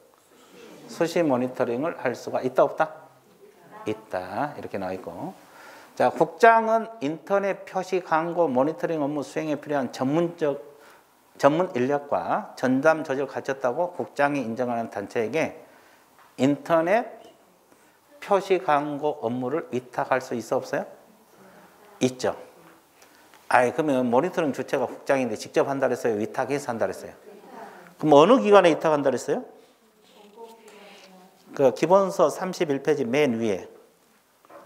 수시 모니터링을 할 수가 있다 없다? 있다. 이렇게 나와 있고. 자, 국장은 인터넷 표시 광고 모니터링 업무 수행에 필요한 전문 인력과 전담 조직을 갖췄다고 국장이 인정하는 단체에게 인터넷 표시 광고 업무를 위탁할 수 있어 없어요? 있죠. 아이, 그러면 모니터링 주체가 국장인데 직접 한다 그랬어요? 위탁해서 한다 그랬어요? 그럼 어느 기관에 위탁한다 그랬어요? 그 기본서 31페이지 맨 위에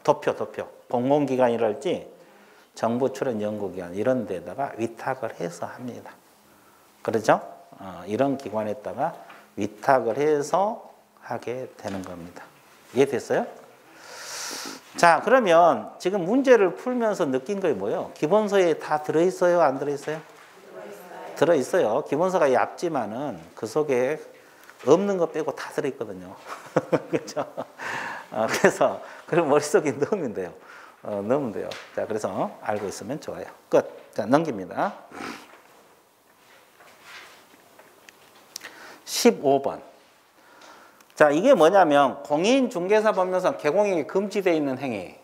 도표 공공기관이랄지 정부 출연 연구기관 이런 데다가 위탁을 해서 합니다. 그렇죠? 이런 기관에다가 위탁을 해서 하게 되는 겁니다. 이해됐어요? 자, 그러면 지금 문제를 풀면서 느낀 게 뭐예요? 기본서에 다 들어있어요? 안 들어있어요? 들어있어요. 기본서가 얇지만은 그 속에 없는 거 빼고 다 들어있거든요. 그렇죠? 그래서 그걸 머릿속에 넣으면 돼요. 넣으면 돼요. 자, 그래서 알고 있으면 좋아요. 끝. 자, 넘깁니다. 15번. 자, 이게 뭐냐면 공인중개사법령상 개공행위 금지되어 있는 행위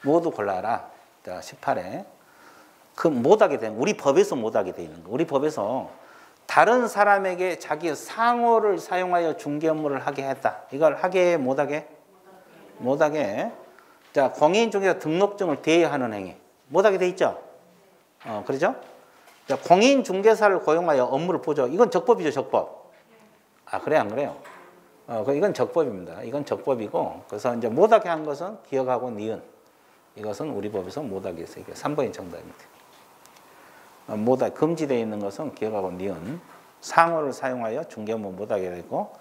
모두 골라라. 자, 18에 그 못하게 된 우리 법에서 못하게 되어 있는 거. 우리 법에서 다른 사람에게 자기 상호를 사용하여 중개 업무를 하게 했다. 이걸 하게 못하게? 못하게. 자, 공인중개사 등록증을 대여하는 행위 못하게 돼 있죠? 그렇죠? 자, 공인중개사를 고용하여 업무를 보죠. 이건 적법이죠, 적법. 그래 안 그래요? 이건 적법입니다. 이건 적법이고, 그래서 이제 못하게 한 것은 기억하고 니은. 이것은 우리 법에서 못하게 해서 이게 3번이 정답입니다. 못하게 금지되어 있는 것은 기억하고 니은. 상호를 사용하여 중개 업무 못하게 되고,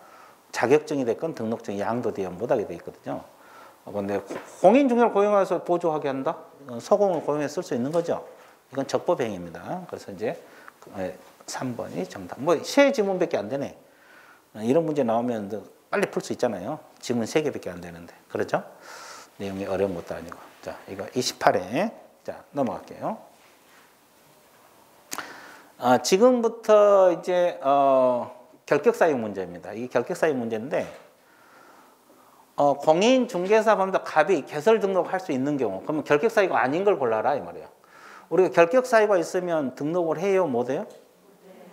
자격증이 됐건 등록증이 양도되어 못하게 돼 있거든요. 그런데 공인중개사를 고용해서 보조하게 한다? 소공을 고용해서 쓸 수 있는 거죠. 이건 적법 행위입니다. 그래서 이제 3번이 정답. 세 지문밖에 안 되네. 이런 문제 나오면 빨리 풀 수 있잖아요. 지문 3개밖에 안 되는데. 그렇죠? 내용이 어려운 것도 아니고. 자, 이거 28회. 자, 넘어갈게요. 지금부터 이제 결격사유 문제입니다. 이 결격사유 문제인데 공인중개사법도 갑이 개설 등록할 수 있는 경우, 그러면 결격사유가 아닌 걸 골라라 이 말이에요. 우리가 결격사유가 있으면 등록을 해요, 못해요?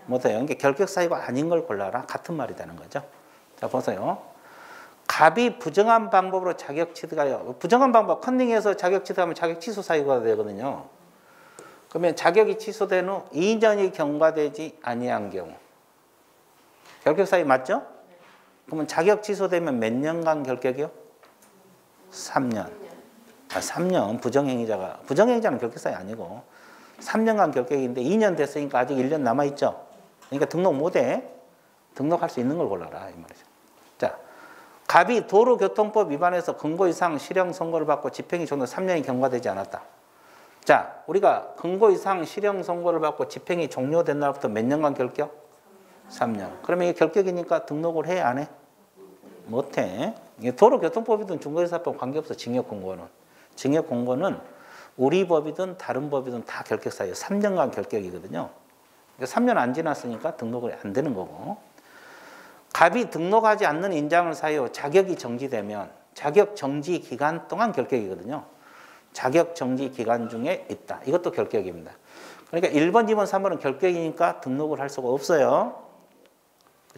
못해요. 그러니까 결격사유가 아닌 걸 골라라. 같은 말이 되는 거죠. 자, 보세요. 갑이 부정한 방법으로 자격 취득하여, 부정한 방법, 컨닝해서 자격 취득하면 자격 취소 사유가 되거든요. 그러면 자격이 취소된 후 2년이 경과되지 아니한 경우. 결격사유 맞죠? 그러면 자격 취소되면 몇 년간 결격이요? 3년. 3년. 부정행위자는 결격사유 아니고 3년간 결격인데 2년 됐으니까 아직 1년 남아있죠? 그러니까 등록 못해. 등록할 수 있는 걸 골라라 이 말이죠. 자, 갑이 도로교통법 위반해서 근거 이상 실형 선고를 받고 집행이 종료 3년이 경과되지 않았다. 자, 우리가 근거 이상 실형 선고를 받고 집행이 종료된 날부터 몇 년간 결격? 3년. 그러면 이게 결격이니까 등록을 해, 안 해? 못해. 도로교통법이든 중개사법 관계없어. 징역공고는. 징역공고는 우리 법이든 다른 법이든 다 결격사유예요. 3년간 결격이거든요. 3년 안 지났으니까 등록이 안 되는 거고. 갑이 등록하지 않는 인장을 사유 자격이 정지되면 자격 정지 기간 동안 결격이거든요. 자격 정지 기간 중에 있다. 이것도 결격입니다. 그러니까 1번, 2번, 3번은 결격이니까 등록을 할 수가 없어요.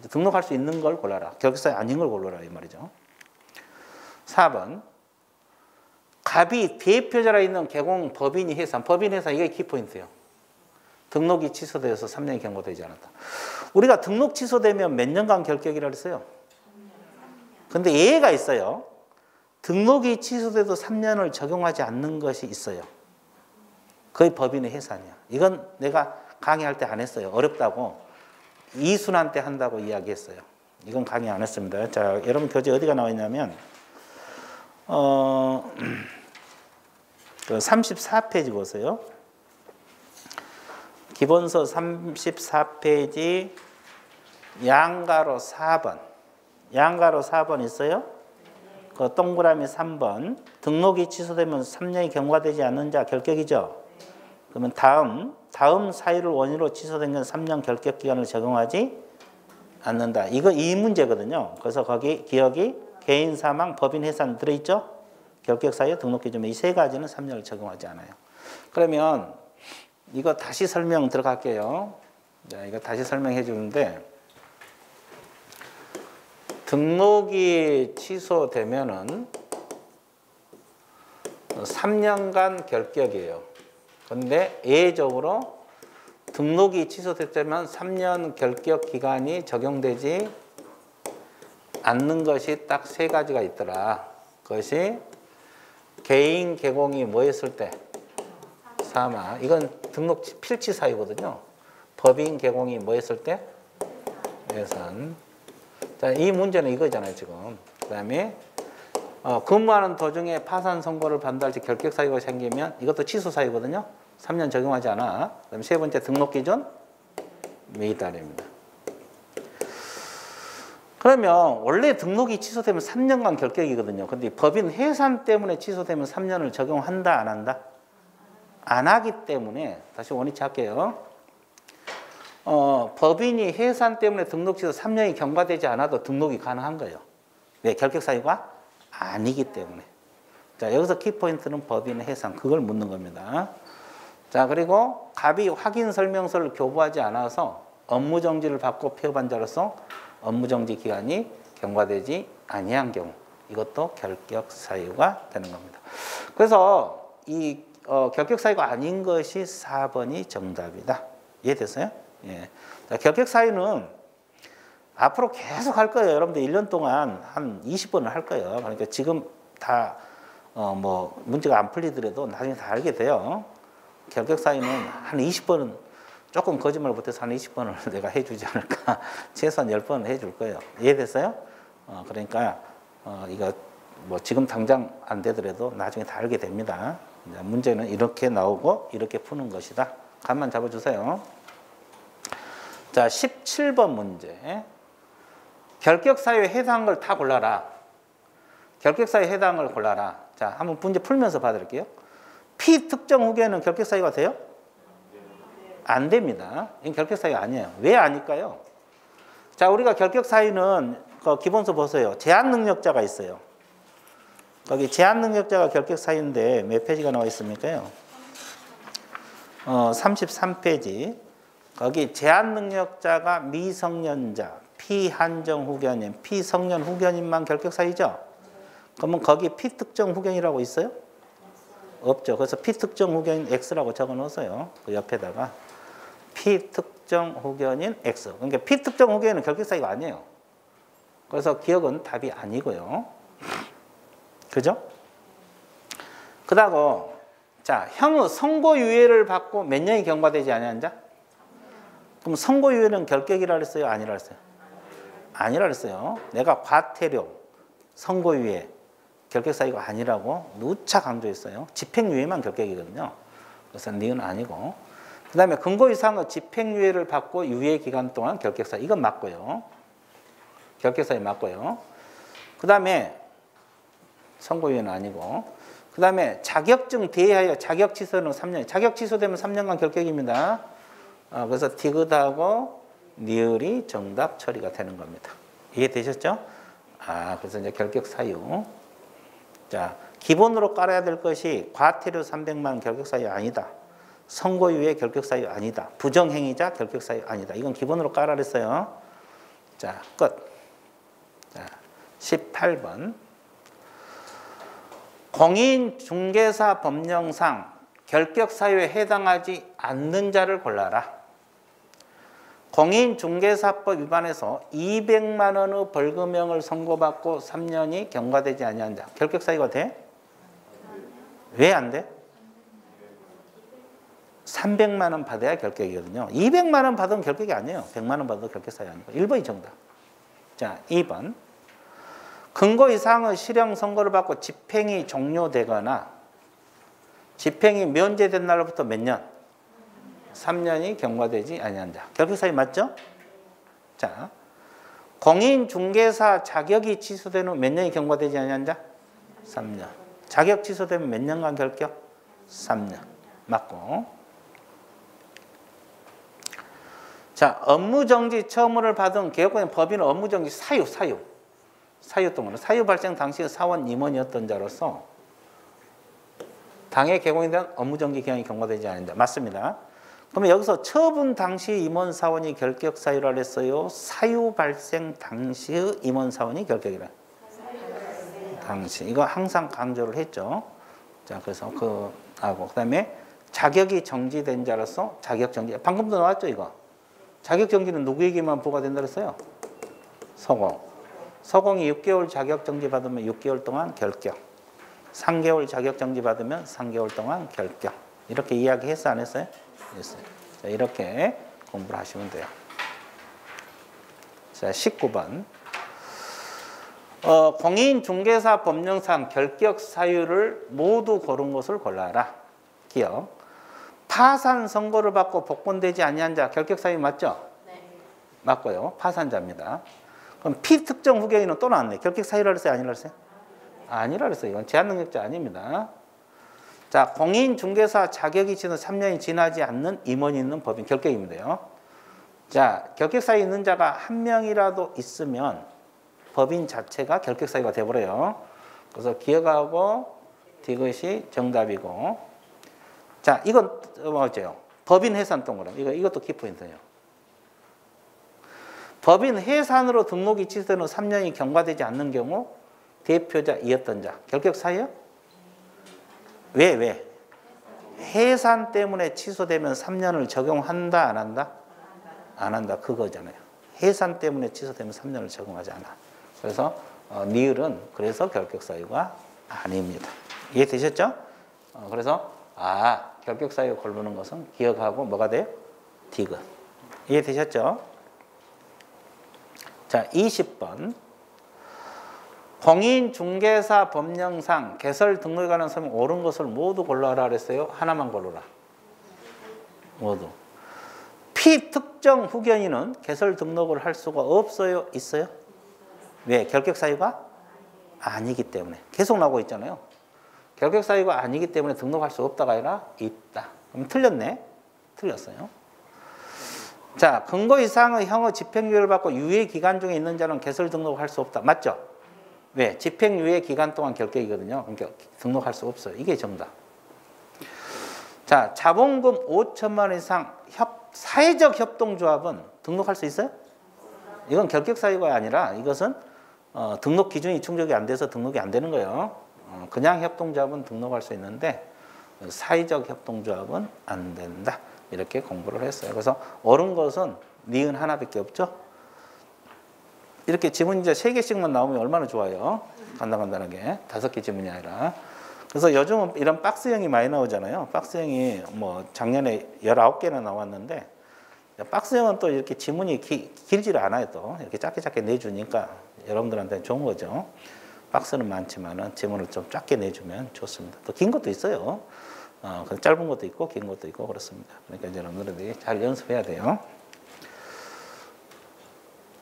등록할 수 있는 걸 골라라. 결격사유 아닌 걸 골라라 이 말이죠. 4번. 갑이 대표자라 있는 개공 법인이 해산. 법인 해산 이게 키포인트예요. 등록이 취소되어서 3년이 경고되지 않았다. 우리가 등록 취소되면 몇 년간 결격이라고 했어요? 근데 예외가 있어요. 등록이 취소돼도 3년을 적용하지 않는 것이 있어요. 거의 법인의 해산이야. 이건 내가 강의할 때 안 했어요. 어렵다고. 이순환 때 한다고 이야기했어요. 이건 강의 안 했습니다. 자, 여러분 교재 어디가 나와 있냐면 그 34페이지 보세요. 기본서 34페이지 양가로 4번. 양가로 4번 있어요? 그 동그라미 3번. 등록이 취소되면 3년이 경과되지 않는 자 결격이죠. 그러면 다음 사유를 원인으로 취소된 건 3년 결격 기간을 적용하지 않는다. 이 문제거든요. 그래서 거기 기억이 개인 사망, 법인 해산 들어있죠? 결격 사유, 등록 기준 이 세 가지는 3년을 적용하지 않아요. 그러면 이거 다시 설명 들어갈게요. 자, 이거 다시 설명해 주는데 등록이 취소되면은 3년간 결격이에요. 그런데 예외적으로 등록이 취소됐다면 3년 결격 기간이 적용되지 않는 것이 딱 세 가지가 있더라. 그것이 개인 개공이 뭐 했을 때? 사마. 이건 등록 필지 사유거든요. 법인 개공이 뭐 했을 때? 예산. 자, 이 문제는 이거잖아요, 지금. 그 다음에 근무하는 도중에 파산 선고를 반대할 때 결격 사유가 생기면 이것도 취소 사유거든요. 3년 적용하지 않아. 그다음 세 번째 등록 기준 미달입니다. 그러면 원래 등록이 취소되면 3년간 결격이거든요. 근데 법인 해산 때문에 취소되면 3년을 적용한다, 안 한다? 안 하기 때문에 다시 원위치 할게요. 법인이 해산 때문에 등록 취소 3년이 경과되지 않아도 등록이 가능한 거예요. 왜? 결격 사유가 아니기 때문에. 자, 여기서 키포인트는 법인의 해산, 그걸 묻는 겁니다. 자, 그리고 갑이 확인 설명서를 교부하지 않아서 업무정지를 받고 폐업한 자로서 업무정지 기간이 경과되지 아니한 경우, 이것도 결격 사유가 되는 겁니다. 그래서 이 결격 사유가 아닌 것이 4번이 정답이다. 이해됐어요? 예. 자, 결격 사유는 앞으로 계속 할 거예요. 여러분들 1년 동안 한 20번을 할 거예요. 그러니까 지금 다 문제가 안 풀리더라도 나중에 다 알게 돼요. 결격 사유는 한 20번은 조금 거짓말 못해서 한 20번을 내가 해주지 않을까. 최소한 10번은 해줄 거예요. 이해됐어요? 그러니까 이거 지금 당장 안 되더라도 나중에 다 알게 됩니다. 문제는 이렇게 나오고 이렇게 푸는 것이다. 감만 잡아주세요. 자, 17번 문제. 결격 사유에 해당한 걸 다 골라라. 결격 사유에 해당한 걸 골라라. 자, 한번 문제 풀면서 봐드릴게요. 피특정 후견은 결격 사유가 돼요? 안 됩니다. 이건 결격 사유 아니에요. 왜 아닐까요? 자, 우리가 결격 사유는 기본서 보세요. 제한 능력자가 있어요. 거기 제한 능력자가 결격 사유인데 몇 페이지가 나와 있습니까요? 33페이지. 거기 제한 능력자가 미성년자, 피한정 후견인, 피성년 후견인만 결격 사유죠? 그러면 거기 피특정 후견이라고 있어요? 없죠. 그래서 피특정 후견인 X라고 적어 놓으세요. 그 옆에다가 피특정 후견인 X. 그러니까 피특정 후견인은 결격 사유가 아니에요. 그래서 기억은 답이 아니고요. 그죠? 그다고 자, 형의 선고유예를 받고 몇 년이 경과되지 아니한 자? 그럼 선고유예는 결격이라 그랬어요? 아니라 그랬어요? 아니라 그랬어요. 내가 과태료, 선고유예, 결격 사유가 아니라고 누차 강조했어요. 집행유예만 결격이거든요. 그래서 니은 아니고. 그 다음에 근거 이상의 집행유예를 받고 유예 기간 동안 결격 사유. 이건 맞고요. 결격 사유 맞고요. 그 다음에 선고유예는 아니고. 그 다음에 자격증 대하여 자격 취소는 3년. 자격 취소되면 3년간 결격입니다. 그래서 디귿하고 니을이 정답 처리가 되는 겁니다. 이해되셨죠? 그래서 이제 결격 사유. 자, 기본으로 깔아야 될 것이 과태료 300만 원 결격 사유 아니다. 선고유예 결격 사유 아니다. 부정행위자 결격 사유 아니다. 이건 기본으로 깔아 그랬어요. 자, 끝. 자, 18번. 공인중개사 법령상 결격 사유에 해당하지 않는 자를 골라라. 공인중개사법 위반해서 200만 원의 벌금형을 선고받고 3년이 경과되지 아니한 자. 결격 사유가 돼? 왜 안 돼? 300만 원 받아야 결격이거든요. 200만 원 받으면 결격이 아니에요. 100만 원 받아도 결격 사유 아니고. 1번이 정답. 자, 2번. 근거 이상의 실형 선고를 받고 집행이 종료되거나 집행이 면제된 날로부터 몇 년? 3년이 경과되지 아니한 자. 결격 사유 맞죠? 자, 공인중개사 자격이 취소된 후 몇 년이 경과되지 아니한 자? 3년. 자격 취소되면 몇 년간 결격? 3년. 맞고. 자, 업무정지 처분을 받은 개업권의 법인은 업무정지 사유동으로 사유 발생 당시 사원 임원이었던 자로서 당해 개공에 대한 업무정지 기간이 경과되지 않은 자. 맞습니다. 그러면 여기서 처분 당시 임원 사원이 결격 사유라 했어요? 사유 발생 당시의 임원 사원이 결격이라? 당시. 이거 항상 강조를 했죠. 자, 그래서 그다음에 자격이 정지된 자로서 자격 정지. 방금도 나왔죠, 이거. 자격 정지는 누구에게만 부과된다 그랬어요? 서공. 서공이 6개월 자격 정지 받으면 6개월 동안 결격. 3개월 자격 정지 받으면 3개월 동안 결격. 이렇게 이야기했어 안 했어요? 했어요. 자, 이렇게 공부를 하시면 돼요. 자, 19번. 공인중개사 법령상 결격 사유를 모두 고른 것을 골라라. 기억. 파산 선고를 받고 복권되지 아니한 자 결격 사유 맞죠? 네. 맞고요. 파산자입니다. 그럼 피특정 후견인은 또 나왔네. 결격 사유라 그랬어요? 아니라 그랬어요? 아니라 그랬어요. 이건 제한능력자 아닙니다. 자, 공인중개사 자격이 지난 3년이 지나지 않는 임원이 있는 법인 결격입니다요. 자, 결격 사유 있는 자가 한 명이라도 있으면 법인 자체가 결격 사유가 돼버려요. 그래서 기억하고 디귿이 정답이고. 자, 이건 뭐죠? 법인 해산 동그라미. 이것도 키포인트예요. 법인 해산으로 등록이 취소되는 3년이 경과되지 않는 경우 대표자이었던 자 결격 사유? 왜? 해산 때문에 취소되면 3년을 적용한다 안 한다? 안 한다 그거잖아요. 해산 때문에 취소되면 3년을 적용하지 않아. 그래서 니을은 그래서 결격 사유가 아닙니다. 이해되셨죠? 그래서 결격 사유 고르는 것은 기억하고 뭐가 돼요? 디귿. 이해되셨죠? 자, 20번. 공인중개사 법령상 개설 등록에 관한 서면 옳은 것을 모두 골라라 그랬어요. 하나만 고르라. 모두. 피특정 후견인은 개설 등록을 할 수가 없어요? 있어요? 왜? 결격 사유가 아니기 때문에. 계속 나오고 있잖아요. 결격 사유가 아니기 때문에 등록할 수 없다가 아니라 있다. 그럼 틀렸네. 틀렸어요. 자, 근거 이상의 형의 집행유예를 받고 유예 기간 중에 있는 자는 개설 등록을 할 수 없다. 맞죠? 왜? 집행유예 기간 동안 결격이거든요. 그러니까 등록할 수 없어요. 이게 정답. 자, 자본금 5천만 원 이상 사회적 협동조합은 등록할 수 있어요? 이건 결격 사유가 아니라 이것은 등록 기준이 충족이 안 돼서 등록이 안 되는 거예요. 그냥 협동조합은 등록할 수 있는데 사회적 협동조합은 안 된다. 이렇게 공부를 했어요. 그래서 옳은 것은 니은 하나밖에 없죠. 이렇게 지문 이제 3개씩만 나오면 얼마나 좋아요. 간단하게 5개 지문이 아니라. 그래서 요즘은 이런 박스형이 많이 나오잖아요. 박스형이 뭐 작년에 19개나 나왔는데 박스형은 또 이렇게 지문이 길지를 않아요. 또 이렇게 짧게 내주니까 여러분들한테 좋은 거죠. 박스는 많지만은 지문을 좀 작게 내주면 좋습니다. 또 긴 것도 있어요. 짧은 것도 있고 긴 것도 있고 그렇습니다. 그러니까 이제 여러분들이 잘 연습해야 돼요.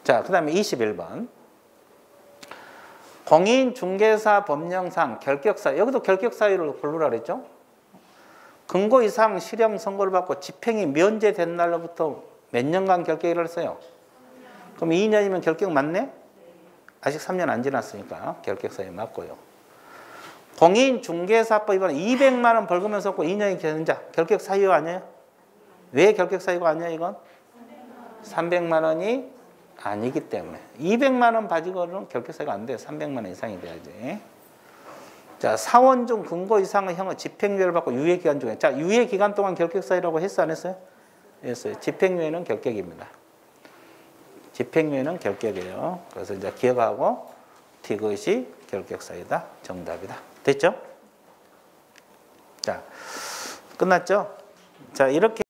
자, 그 다음에 21번. 공인중개사 법령상 결격사유. 여기도 결격사유를 고르라 그랬죠? 근거 이상 실형 선고를 받고 집행이 면제된 날로부터 몇 년간 결격을 했어요? 그럼 2년이면 결격 맞네? 아직 3년 안 지났으니까 결격사유 맞고요. 공인중개사법 위반 200만 원 벌금을 섰고 2년이 되는 자 결격 사유 아니에요? 왜 결격 사유가 아니야 이건? 300만 원이 아니기 때문에. 200만 원 가지고는 결격 사유가 안 돼요. 300만 원 이상이 돼야지. 자, 사원 중 근거 이상의 형의 집행유예를 받고 유예 기간 중에. 자, 유예 기간 동안 결격 사유라고 했어 안 했어요? 했어요. 집행유예는 결격입니다. 집행유예는 결격이에요. 그래서 이제 기억하고 디귿이 결격 사유다. 정답이다. 됐죠? 자, 끝났죠? 자, 이렇게